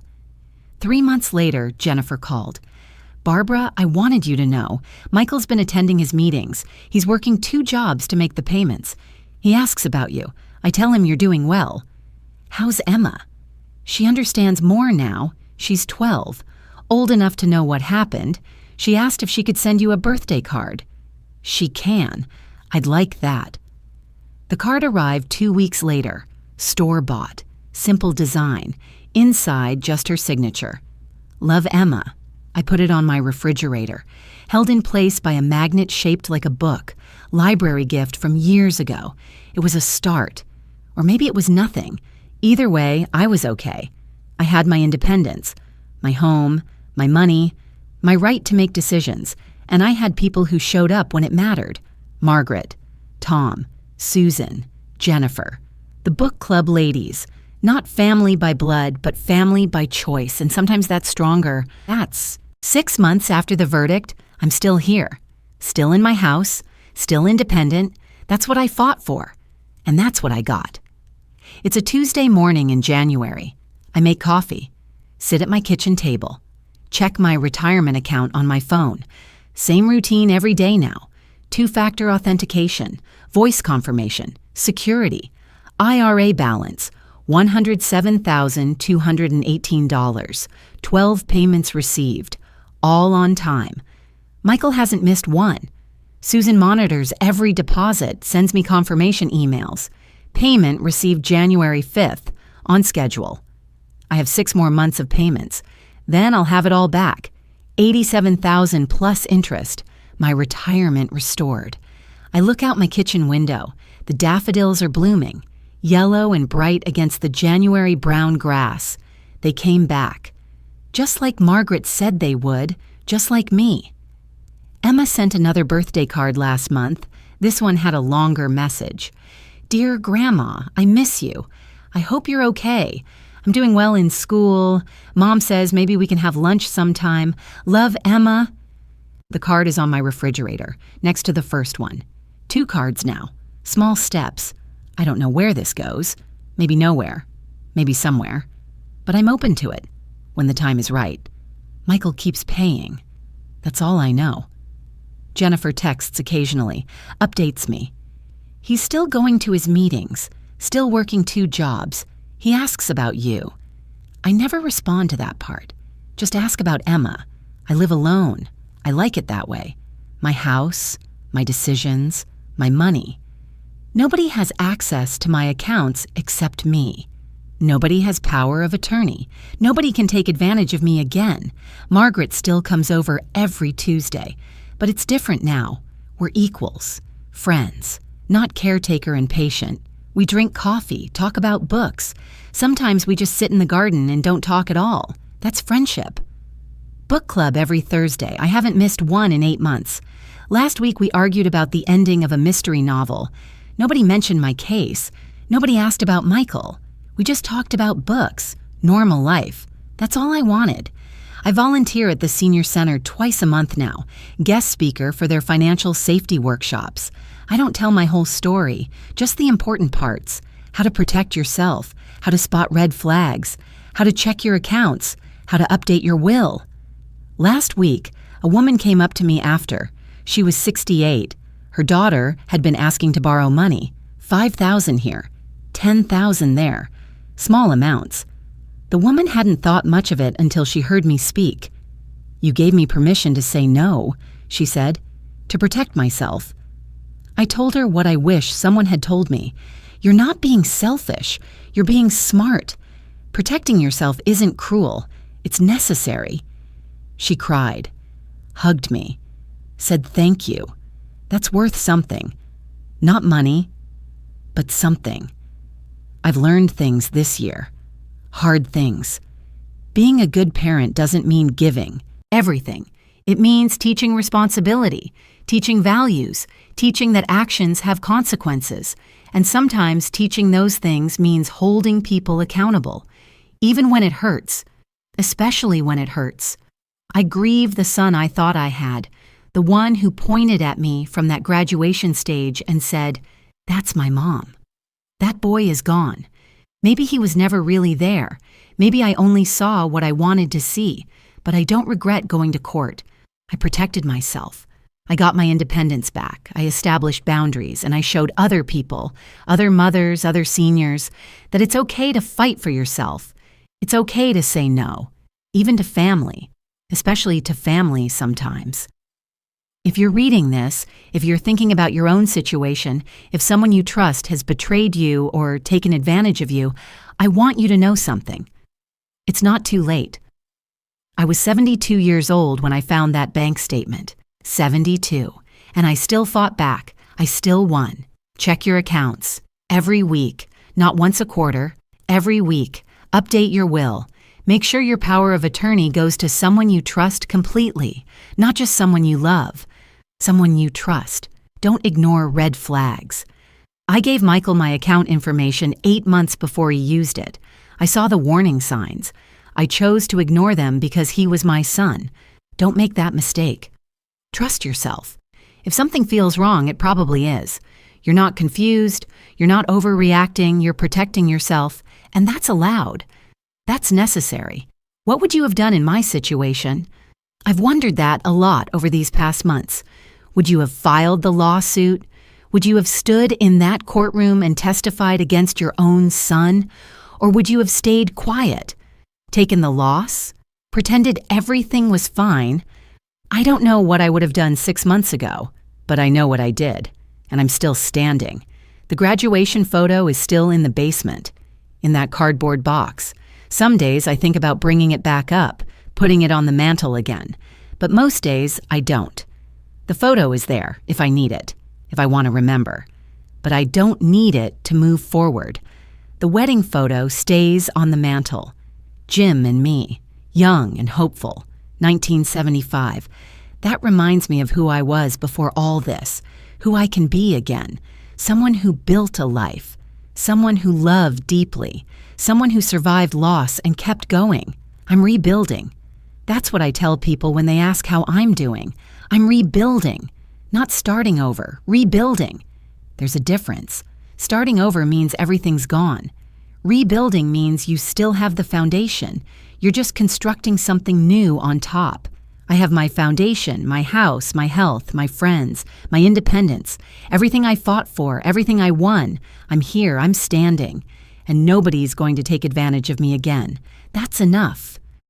3 months later, Jennifer called. Barbara, I wanted you to know. Michael's been attending his meetings. He's working 2 jobs to make the payments. He asks about you. I tell him you're doing well. How's Emma? She understands more now. She's 12, old enough to know what happened. She asked if she could send you a birthday card. She can. I'd like that. The card arrived 2 weeks later. Store-bought, simple design, inside just her signature. Love, Emma. I put it on my refrigerator, held in place by a magnet shaped like a book, library gift from years ago. It was a start. Or maybe it was nothing. Either way, I was okay. I had my independence, my home, my money, my right to make decisions, and I had people who showed up when it mattered. Margaret, Tom, Susan, Jennifer. The book club ladies. Not family by blood, but family by choice, and sometimes that's stronger. That's 6 months after the verdict, I'm still here. Still in my house, still independent. That's what I fought for, and that's what I got. It's a Tuesday morning in January. I make coffee, sit at my kitchen table, check my retirement account on my phone. Same routine every day now. 2-factor authentication, voice confirmation, security, IRA balance, $107,218, 12 payments received, all on time. Michael hasn't missed one. Susan monitors every deposit, sends me confirmation emails. Payment received January 5th, on schedule. I have 6 more months of payments. Then I'll have it all back. $87,000 plus interest. My retirement restored. I look out my kitchen window. The daffodils are blooming, yellow and bright against the January brown grass. They came back. Just like Margaret said they would, just like me. Emma sent another birthday card last month. This one had a longer message. Dear Grandma, I miss you. I hope you're okay. I'm doing well in school. Mom says maybe we can have lunch sometime. Love, Emma. The card is on my refrigerator, next to the first one. 2 cards now. Small steps. I don't know where this goes. Maybe nowhere. Maybe somewhere. But I'm open to it, when the time is right. Michael keeps paying. That's all I know. Jennifer texts occasionally, updates me. He's still going to his meetings, still working 2 jobs. He asks about you. I never respond to that part. Just ask about Emma. I live alone. I like it that way. My house, my decisions, my money. Nobody has access to my accounts except me. Nobody has power of attorney. Nobody can take advantage of me again. Margaret still comes over every Tuesday. But it's different now. We're equals, friends, not caretaker and patient. We drink coffee, talk about books. Sometimes we just sit in the garden and don't talk at all. That's friendship. Book club every Thursday. I haven't missed one in 8 months. Last week we argued about the ending of a mystery novel. Nobody mentioned my case. Nobody asked about Michael. We just talked about books, normal life. That's all I wanted. I volunteer at the senior center twice a month now, guest speaker for their financial safety workshops. I don't tell my whole story, just the important parts. How to protect yourself, how to spot red flags, how to check your accounts, how to update your will. Last week, a woman came up to me after. She was 68. Her daughter had been asking to borrow money. $5,000 here, $10,000 there. Small amounts. The woman hadn't thought much of it until she heard me speak. You gave me permission to say no, she said, to protect myself. I told her what I wish someone had told me. You're not being selfish. You're being smart. Protecting yourself isn't cruel. It's necessary. She cried, hugged me, said thank you. That's worth something. Not money, but something. I've learned things this year. Hard things. Being a good parent doesn't mean giving everything. It means teaching responsibility, teaching values, teaching that actions have consequences, and sometimes teaching those things means holding people accountable, even when it hurts, especially when it hurts. I grieve the son I thought I had, the one who pointed at me from that graduation stage and said, "That's my mom." That boy is gone. Maybe he was never really there. Maybe I only saw what I wanted to see, but I don't regret going to court. I protected myself. I got my independence back. I established boundaries, and I showed other people, other mothers, other seniors, that it's okay to fight for yourself. It's okay to say no, even to family, especially to family sometimes. If you're reading this, if you're thinking about your own situation, if someone you trust has betrayed you or taken advantage of you, I want you to know something. It's not too late. I was 72 years old when I found that bank statement. 72. And I still fought back. I still won. Check your accounts. Every week. Not once a quarter. Every week. Update your will. Make sure your power of attorney goes to someone you trust completely, not just someone you love. Someone you trust. Don't ignore red flags. I gave Michael my account information 8 months before he used it. I saw the warning signs. I chose to ignore them because he was my son. Don't make that mistake. Trust yourself. If something feels wrong, it probably is. You're not confused, you're not overreacting, you're protecting yourself, and that's allowed. That's necessary. What would you have done in my situation? I've wondered that a lot over these past months. Would you have filed the lawsuit? Would you have stood in that courtroom and testified against your own son? Or would you have stayed quiet, taken the loss, pretended everything was fine? I don't know what I would have done 6 months ago, but I know what I did, and I'm still standing. The graduation photo is still in the basement, in that cardboard box. Some days I think about bringing it back up, putting it on the mantle again, but most days I don't. The photo is there if I need it, if I want to remember, but I don't need it to move forward. The wedding photo stays on the mantle. Jim and me, young and hopeful, 1975. That reminds me of who I was before all this, who I can be again, someone who built a life, someone who loved deeply, someone who survived loss and kept going. I'm rebuilding. That's what I tell people when they ask how I'm doing. I'm rebuilding, not starting over, rebuilding. There's a difference. Starting over means everything's gone. Rebuilding means you still have the foundation. You're just constructing something new on top. I have my foundation, my house, my health, my friends, my independence, everything I fought for, everything I won. I'm here, I'm standing, and nobody's going to take advantage of me again. That's enough.